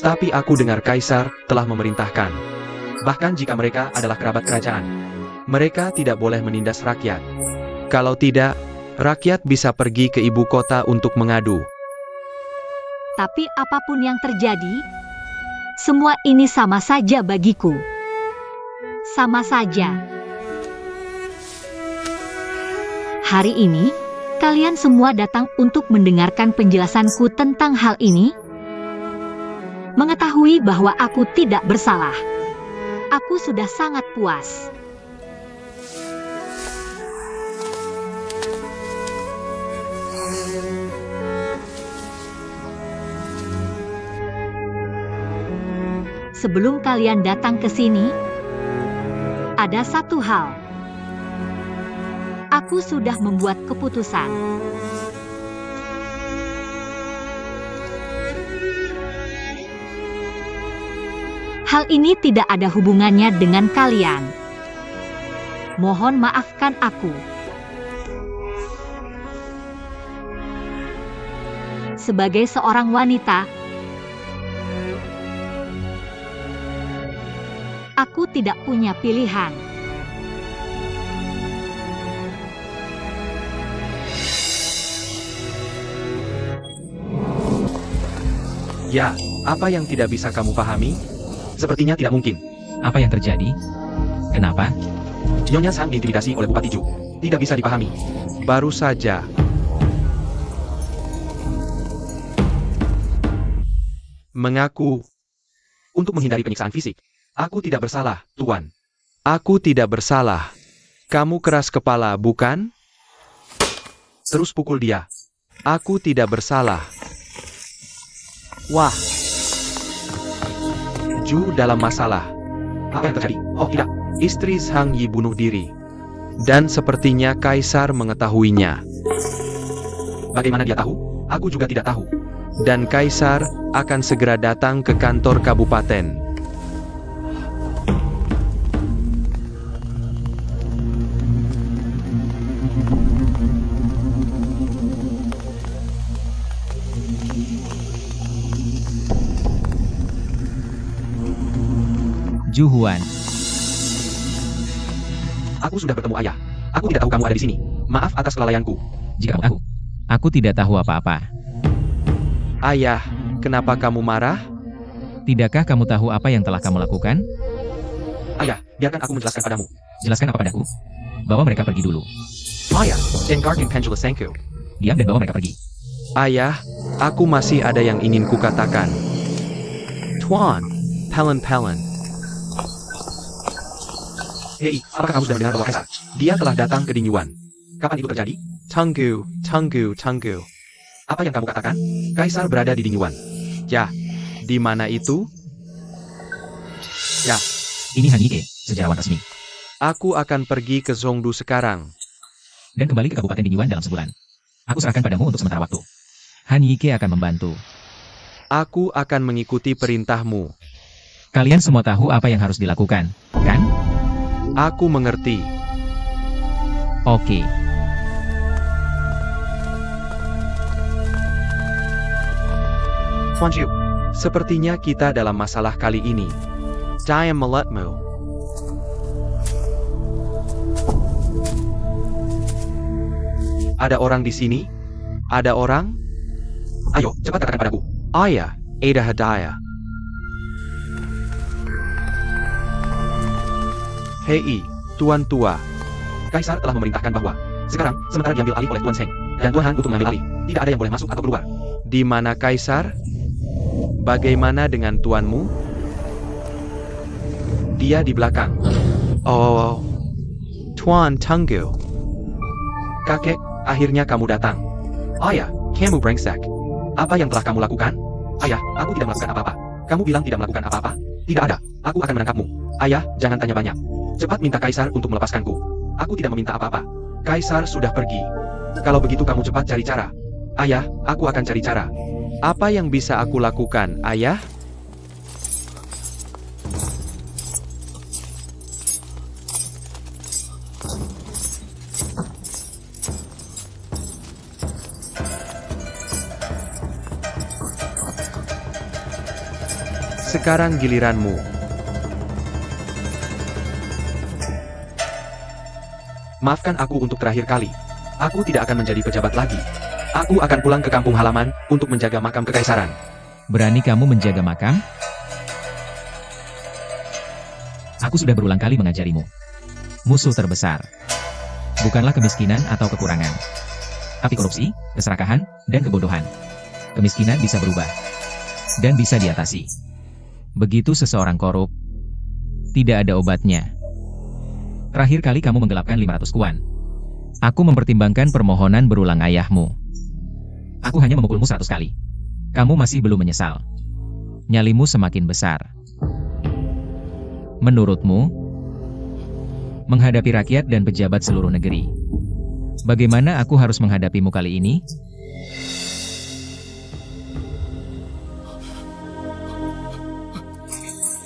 tapi aku dengar Kaisar telah memerintahkan. Bahkan jika mereka adalah kerabat kerajaan, mereka tidak boleh menindas rakyat. Kalau tidak, rakyat bisa pergi ke ibu kota untuk mengadu. Tapi apapun yang terjadi, semua ini sama saja bagiku. Sama saja. Hari ini, kalian semua datang untuk mendengarkan penjelasanku tentang hal ini. Mengetahui bahwa aku tidak bersalah. Aku sudah sangat puas. Sebelum kalian datang ke sini, ada satu hal. Aku sudah membuat keputusan. Hal ini tidak ada hubungannya dengan kalian. Mohon maafkan aku. Sebagai seorang wanita, aku tidak punya pilihan. Ya, apa yang tidak bisa kamu pahami? Sepertinya tidak mungkin. Apa yang terjadi? Kenapa? Nyonya Zhang diintimidasi oleh Bupati Ju. Tidak bisa dipahami. Baru saja. Mengaku. Untuk menghindari penyiksaan fisik. Aku tidak bersalah, Tuan. Aku tidak bersalah. Kamu keras kepala, bukan? Terus pukul dia. Aku tidak bersalah. Wah. Ju dalam masalah. Apa yang terjadi? Oh tidak, istri Zhang Yi bunuh diri. Dan sepertinya Kaisar mengetahuinya. Bagaimana dia tahu? Aku juga tidak tahu. Dan Kaisar akan segera datang ke kantor kabupaten. Ju Huan. Aku sudah bertemu ayah. Aku tidak tahu kamu ada di sini. Maaf atas kelalaianku. Jika aku tidak tahu apa-apa. Ayah, kenapa kamu marah? Tidakkah kamu tahu apa yang telah kamu lakukan? Ayah, biarkan aku menjelaskan padamu. Jelaskan apa padaku? Bawa mereka pergi dulu. Ayah, dengarkan penjelasanku. Diam dan bawa mereka pergi. Ayah, aku masih ada yang ingin kukatakan. Tuan, Pelen. Hei, apakah kamu sudah mendengar bahwa Kaisar? Dia telah datang ke Dingyuan. Kapan itu terjadi? Tunggu. Apa yang kamu katakan? Kaisar berada di Dingyuan. Ya, di mana itu? Ya, Ini Han Yike, sejarawan resmi. aku akan pergi ke Zhongdu sekarang. Dan kembali ke Kabupaten Dingyuan dalam sebulan. Aku serahkan padamu untuk sementara waktu. Han Yike akan membantu. Aku akan mengikuti perintahmu. Kalian semua tahu apa yang harus dilakukan, kan? Aku mengerti. Oke. Fanju, sepertinya kita dalam masalah kali ini. Saya melihatmu. Ada orang di sini? Ada orang? Ayo, cepat katakan padaku. Ayah, Ada Hadaya. Hei, Tuan Tua. Kaisar telah memerintahkan bahwa sekarang sementara diambil alih oleh Tuan Seng dan Tuan Han untuk mengambil alih. Tidak ada yang boleh masuk atau keluar. Di mana Kaisar? Bagaimana dengan tuanmu? Dia di belakang. Oh, Tuan Tunggu. Kakek, akhirnya kamu datang. Ayah, kamu brengsek. Apa yang telah kamu lakukan? Ayah, aku tidak melakukan apa-apa. Kamu bilang tidak melakukan apa-apa? Tidak ada. Aku akan menangkapmu. Ayah, jangan tanya banyak. Cepat minta Kaisar untuk melepaskanku. Aku tidak meminta apa-apa. Kaisar sudah pergi. Kalau begitu kamu cepat cari cara. Ayah, aku akan cari cara. Apa yang bisa aku lakukan, Ayah? Sekarang giliranmu. Maafkan aku untuk terakhir kali. Aku tidak akan menjadi pejabat lagi. Aku akan pulang ke kampung halaman untuk menjaga makam kekaisaran. Berani kamu menjaga makam? Aku sudah berulang kali mengajarimu. Musuh terbesar bukanlah kemiskinan atau kekurangan, tapi korupsi, keserakahan, dan kebodohan. Kemiskinan bisa berubah dan bisa diatasi. Begitu seseorang korup, tidak ada obatnya. Terakhir kali kamu menggelapkan 500 kuan. Aku mempertimbangkan permohonan berulang ayahmu. Aku hanya memukulmu 100 kali. Kamu masih belum menyesal. Nyalimu semakin besar. Menurutmu, menghadapi rakyat dan pejabat seluruh negeri, bagaimana aku harus menghadapimu kali ini?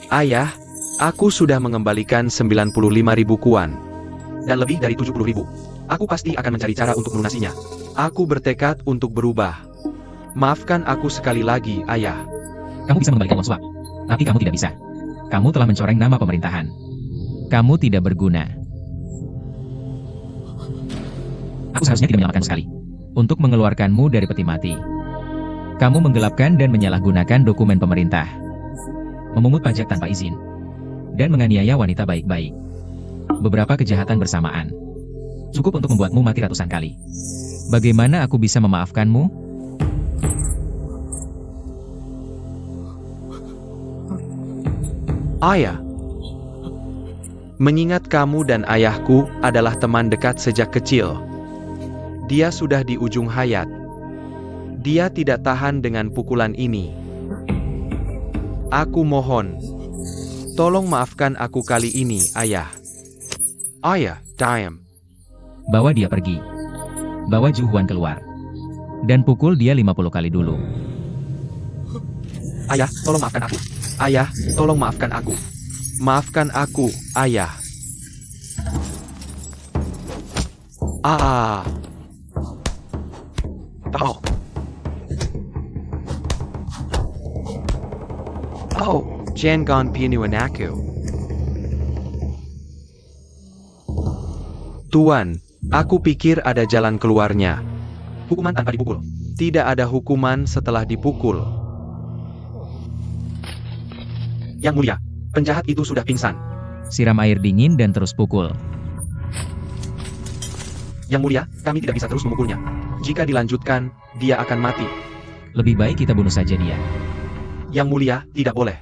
Ayah, aku sudah mengembalikan 95.000 kuan. Dan lebih dari 70.000. Aku pasti akan mencari cara untuk melunasinya. Aku bertekad untuk berubah. Maafkan aku sekali lagi, Ayah. Kamu bisa mengembalikan uang suap, tapi kamu tidak bisa. Kamu telah mencoreng nama pemerintahan. Kamu tidak berguna. Aku seharusnya tidak menyelamatkanmu sekali. Untuk mengeluarkanmu dari peti mati. Kamu menggelapkan dan menyalahgunakan dokumen pemerintah. Memungut pajak tanpa izin. Dan menganiaya wanita baik-baik. Beberapa kejahatan bersamaan. Cukup untuk membuatmu mati ratusan kali. Bagaimana aku bisa memaafkanmu? Ayah. Mengingat kamu dan ayahku adalah teman dekat sejak kecil. Dia sudah di ujung hayat. Dia tidak tahan dengan pukulan ini. Aku mohon. Tolong maafkan aku kali ini, Ayah. Ayah, diam. Bawa dia pergi. Bawa Ju Huan keluar. Dan pukul dia 50 kali dulu. Ayah, tolong maafkan aku. Ayah, tolong maafkan aku. Maafkan aku, Ayah. Oh. Oh, jangan pinuin aku. Tuan, aku pikir ada jalan keluarnya. Hukuman tanpa dipukul. Tidak ada hukuman setelah dipukul. Yang mulia, penjahat itu sudah pingsan. Siram air dingin dan terus pukul. Yang mulia, kami tidak bisa terus memukulnya. Jika dilanjutkan, dia akan mati. Lebih baik kita bunuh saja dia. Yang mulia, tidak boleh.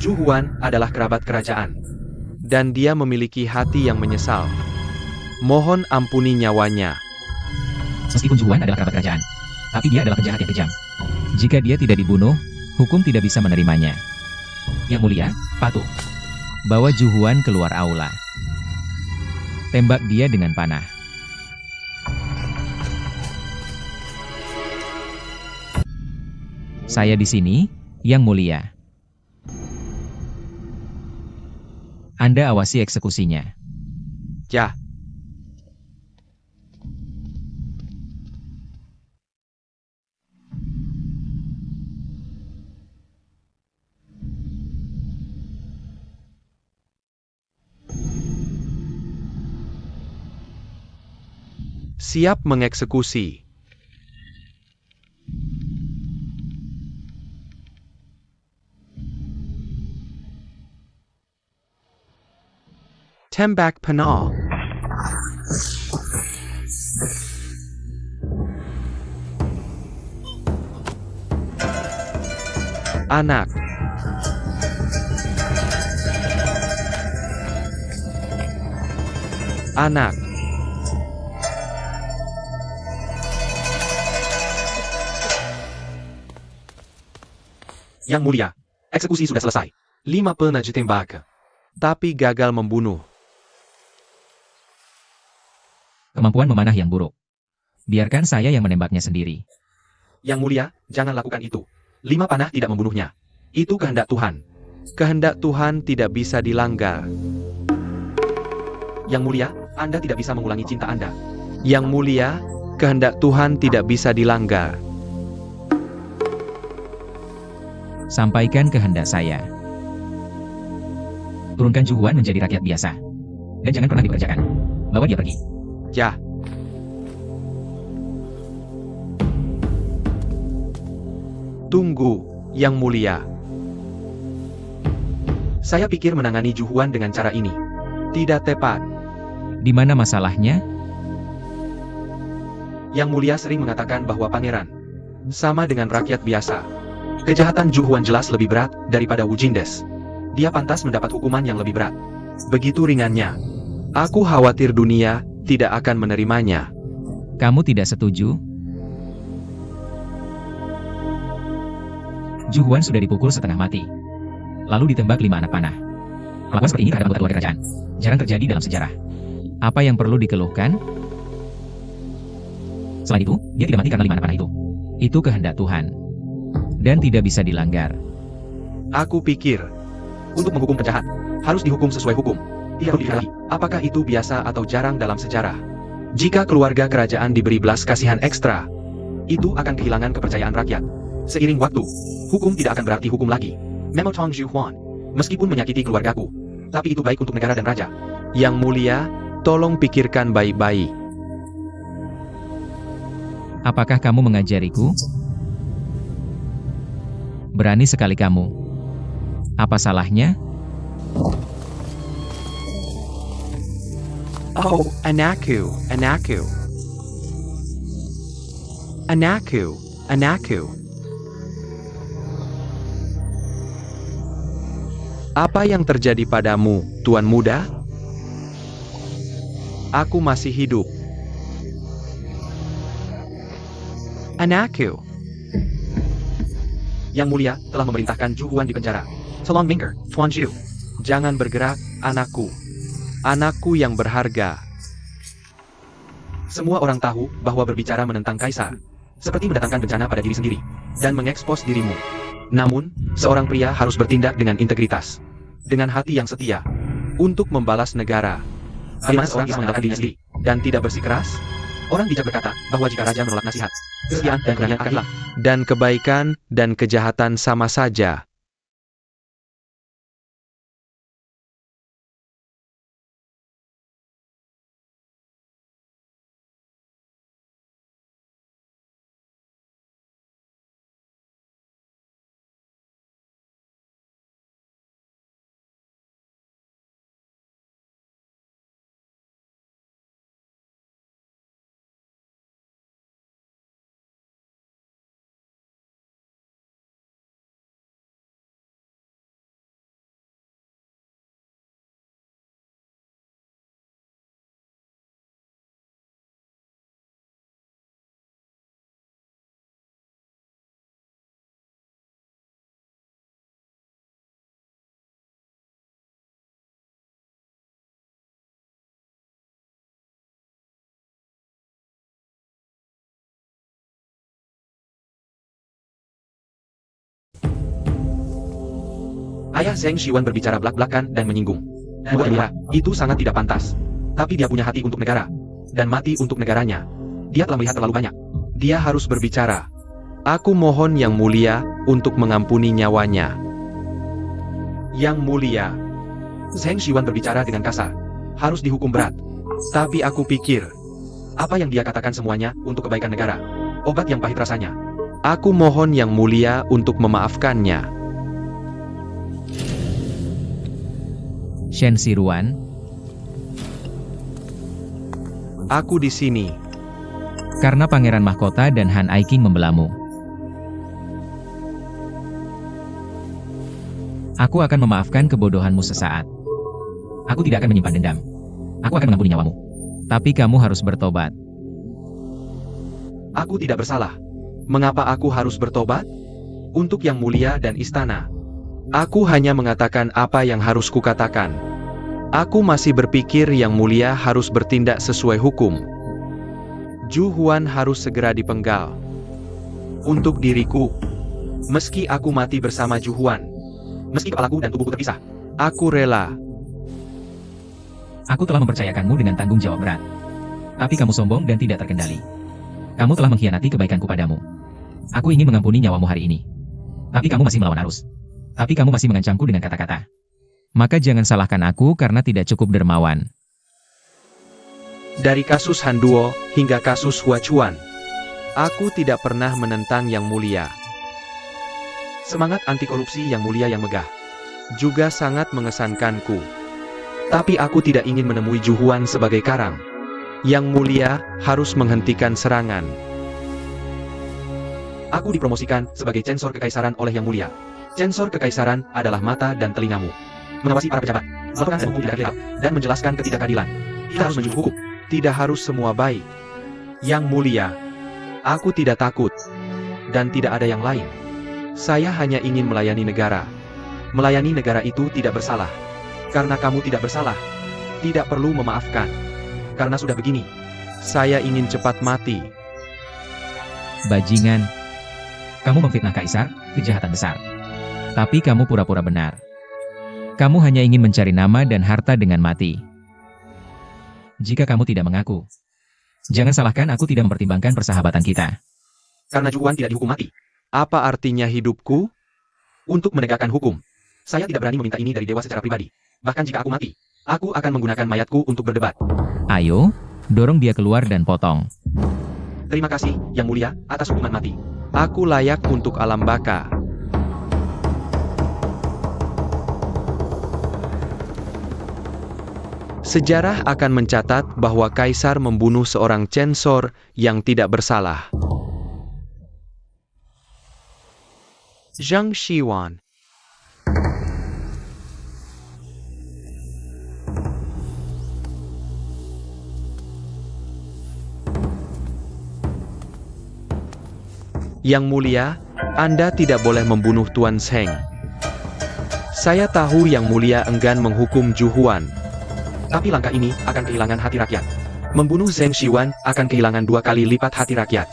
Ju Huan adalah kerabat kerajaan. Dan dia memiliki hati yang menyesal. Mohon ampuni nyawanya. Meskipun Ju Huan adalah kerabat kerajaan, tapi dia adalah penjahat yang kejam. Jika dia tidak dibunuh, hukum tidak bisa menerimanya. Yang mulia, patuh. Bawa Ju Huan keluar aula. Tembak dia dengan panah. Saya di sini, Yang Mulia. Anda awasi eksekusinya. Ya. Siap mengeksekusi. Tembak panah. Anak. Anak. Yang mulia, eksekusi sudah selesai. 5 pernah ditembak, tapi gagal membunuh. Kemampuan memanah yang buruk. Biarkan saya yang menembaknya sendiri. Yang mulia, jangan lakukan itu. 5 panah tidak membunuhnya. Itu kehendak Tuhan. Kehendak Tuhan tidak bisa dilanggar. Yang mulia, Anda tidak bisa mengulangi cinta Anda. Yang mulia, kehendak Tuhan tidak bisa dilanggar. Sampaikan kehendak saya. Turunkan Juhuan menjadi rakyat biasa. Dan jangan pernah dipekerjakan. Bawa dia pergi. Ya. Tunggu, Yang Mulia. Saya pikir menangani Juhuan dengan cara ini tidak tepat. Di mana masalahnya? Yang Mulia sering mengatakan bahwa pangeran sama dengan rakyat biasa. Kejahatan Juhuan jelas lebih berat daripada Wujindes. Dia pantas mendapat hukuman yang lebih berat. Begitu ringannya. Aku khawatir dunia tidak akan menerimanya. Kamu tidak setuju? Juhuan sudah dipukul setengah mati. Lalu ditembak 5 anak panah. Perlakuan seperti ini terhadap anggota keluarga kerajaan jarang terjadi dalam sejarah. Apa yang perlu dikeluhkan? Selain itu, dia tidak mati karena 5 anak panah itu. Itu kehendak Tuhan. Dan tidak bisa dilanggar. Aku pikir, untuk menghukum penjahat, harus dihukum sesuai hukum. Tidak perlu dilihat lagi, apakah itu biasa atau jarang dalam sejarah. Jika keluarga kerajaan diberi belas kasihan ekstra, itu akan kehilangan kepercayaan rakyat. Seiring waktu, hukum tidak akan berarti hukum lagi. Memo Tong Juhuan, meskipun menyakiti keluargaku, tapi itu baik untuk negara dan raja. Yang Mulia, tolong pikirkan baik-baik. Apakah kamu mengajariku? Berani sekali kamu. Apa salahnya? Oh, anakku, anakku. Anakku, anakku. Apa yang terjadi padamu, Tuan Muda? Aku masih hidup. Anakku. Yang Mulia telah memerintahkan Juhuan di penjara. Tolong minggir, Tuan Ju. Jangan bergerak, anakku. Anakku yang berharga. Semua orang tahu bahwa berbicara menentang kaisar seperti mendatangkan bencana pada diri sendiri dan mengekspos dirimu. Namun, seorang pria harus bertindak dengan integritas, dengan hati yang setia, untuk membalas negara. Bagaimana seorang bisa mengandalkan diri sendiri dan tidak bersikeras? Orang bijak berkata bahwa jika raja menolak nasihat, kesetiaan dan keberanian akan hilang. Dan kebaikan dan kejahatan sama saja. Ayah Zheng Xiwan berbicara belak-belakan dan menyinggung. Buat dia, itu sangat tidak pantas. Tapi dia punya hati untuk negara. Dan mati untuk negaranya. Dia telah melihat terlalu banyak. Dia harus berbicara. Aku mohon Yang Mulia untuk mengampuni nyawanya. Yang Mulia. Zheng Xiwan berbicara dengan kasar. Harus dihukum berat. Tapi aku pikir, apa yang dia katakan semuanya untuk kebaikan negara. Obat yang pahit rasanya. Aku mohon Yang Mulia untuk memaafkannya. Shen Siruan, Aku di sini. karena Pangeran Mahkota dan Han Aiking membelamu. Aku akan memaafkan kebodohanmu sesaat. Aku tidak akan menyimpan dendam. Aku akan mengampuni nyawamu. Tapi kamu harus bertobat. Aku tidak bersalah. Mengapa aku harus bertobat? Untuk Yang Mulia dan istana. Aku hanya mengatakan apa yang harus kukatakan. Aku masih berpikir Yang Mulia harus bertindak sesuai hukum. Zhu Huan harus segera dipenggal. Untuk diriku, meski aku mati bersama Zhu Huan, meski kepalaku dan tubuhku terpisah, aku rela. Aku telah mempercayakanmu dengan tanggung jawab berat. Tapi kamu sombong dan tidak terkendali. Kamu telah mengkhianati kebaikanku padamu. Aku ingin mengampuni nyawamu hari ini. Tapi kamu masih melawan arus. Tapi kamu masih mengancamku dengan kata-kata. Maka jangan salahkan aku karena tidak cukup dermawan. Dari kasus Han Duo hingga kasus Hua Chuan, aku tidak pernah menentang Yang Mulia. Semangat anti korupsi Yang Mulia yang megah juga sangat mengesankanku. Tapi aku tidak ingin menemui Zhu Huan sebagai karang. Yang Mulia harus menghentikan serangan. Aku dipromosikan sebagai censor kekaisaran oleh Yang Mulia. Censor kekaisaran adalah mata dan telingamu. Mengawasi para pejabat, melakukan hukum tidak gelap, dan menjelaskan ketidakadilan. Kita harus menjunjung hukum. Tidak harus semua baik. Yang Mulia, aku tidak takut. Dan tidak ada yang lain. Saya hanya ingin melayani negara. Melayani negara itu tidak bersalah. Karena kamu tidak bersalah. Tidak perlu memaafkan. Karena sudah begini, saya ingin cepat mati. Bajingan. Kamu memfitnah kaisar, kejahatan besar. Tapi kamu pura-pura benar. Kamu hanya ingin mencari nama dan harta dengan mati. Jika kamu tidak mengaku, jangan salahkan aku tidak mempertimbangkan persahabatan kita. Karena Zhu Huan tidak dihukum mati. Apa artinya hidupku? Untuk menegakkan hukum. Saya tidak berani meminta ini dari dewa secara pribadi. Bahkan jika aku mati, aku akan menggunakan mayatku untuk berdebat. Ayo, dorong dia keluar dan potong. Terima kasih, Yang Mulia, atas hukuman mati. Aku layak untuk alam baka. Sejarah akan mencatat bahwa kaisar membunuh seorang censor yang tidak bersalah. Zhang Xiwan. Yang Mulia, Anda tidak boleh membunuh Tuan Zheng. Saya tahu Yang Mulia enggan menghukum Zhu Huan. Tapi langkah ini akan kehilangan hati rakyat. Membunuh Zheng Xiwan akan kehilangan 2 kali lipat hati rakyat.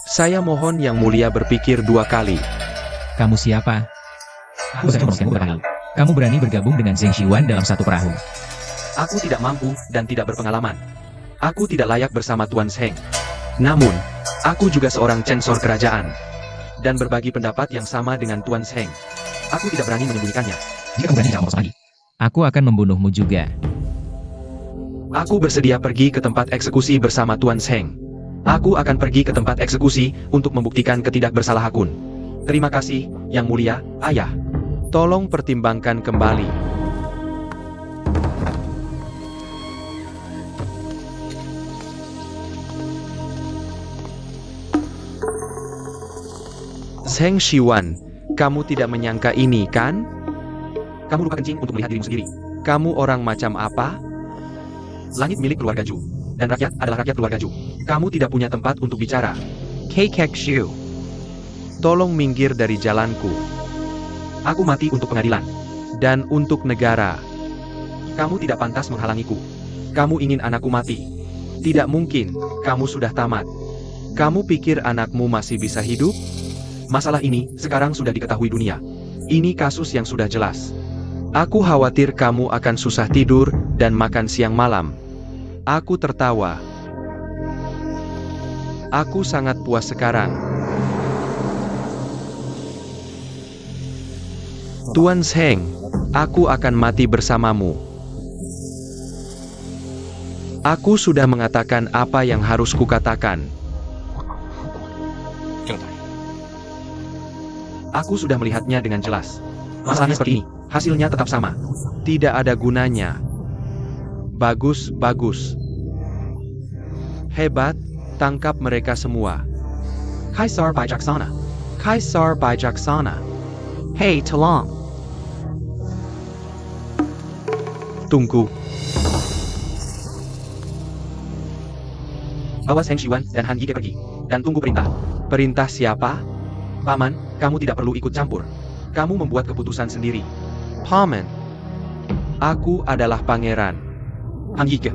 Saya mohon Yang Mulia berpikir 2 kali. Kamu siapa? Aku saja mempromosikanmu beberapa lalu. Kamu berani bergabung dengan Zheng Xiwan dalam satu perahu. Aku tidak mampu dan tidak berpengalaman. Aku tidak layak bersama Tuan Zheng. Namun, aku juga seorang censor kerajaan. Dan berbagi pendapat yang sama dengan Tuan Zheng. Aku tidak berani menyembunyikannya. Jika kamu berani jangan lagi. Aku akan membunuhmu juga. Aku bersedia pergi ke tempat eksekusi bersama Tuan Zheng. Aku akan pergi ke tempat eksekusi untuk membuktikan ketidakbersalahanku. Terima kasih, Yang Mulia, Ayah. Tolong pertimbangkan kembali. Zheng Xiwan, kamu tidak menyangka ini, kan? Kamu lupa kencing untuk melihat dirimu sendiri. Kamu orang macam apa? Langit milik keluarga Zhu, dan rakyat adalah rakyat keluarga Zhu. Kamu tidak punya tempat untuk bicara. Kekek Xiu. Tolong minggir dari jalanku. Aku mati untuk pengadilan. Dan untuk negara. Kamu tidak pantas menghalangiku. Kamu ingin anakku mati. Tidak mungkin, kamu sudah tamat. Kamu pikir anakmu masih bisa hidup? Masalah ini sekarang sudah diketahui dunia. Ini kasus yang sudah jelas. Aku khawatir kamu akan susah tidur dan makan siang malam. Aku tertawa. Aku sangat puas sekarang. Tuan Zheng, aku akan mati bersamamu. Aku sudah mengatakan apa yang harus kukatakan. Aku sudah melihatnya dengan jelas. Masalahnya seperti ini, hasilnya tetap sama. Tidak ada gunanya. Bagus, bagus. Hebat, tangkap mereka semua. Kaisar bijaksana. Kaisar bijaksana. Hei, tolong. Tunggu. Bawa Zheng Xiwan dan Han Yige pergi. Dan tunggu perintah. Perintah siapa? Paman, kamu tidak perlu ikut campur. Kamu membuat keputusan sendiri. Paman, aku adalah pangeran. Han Yige.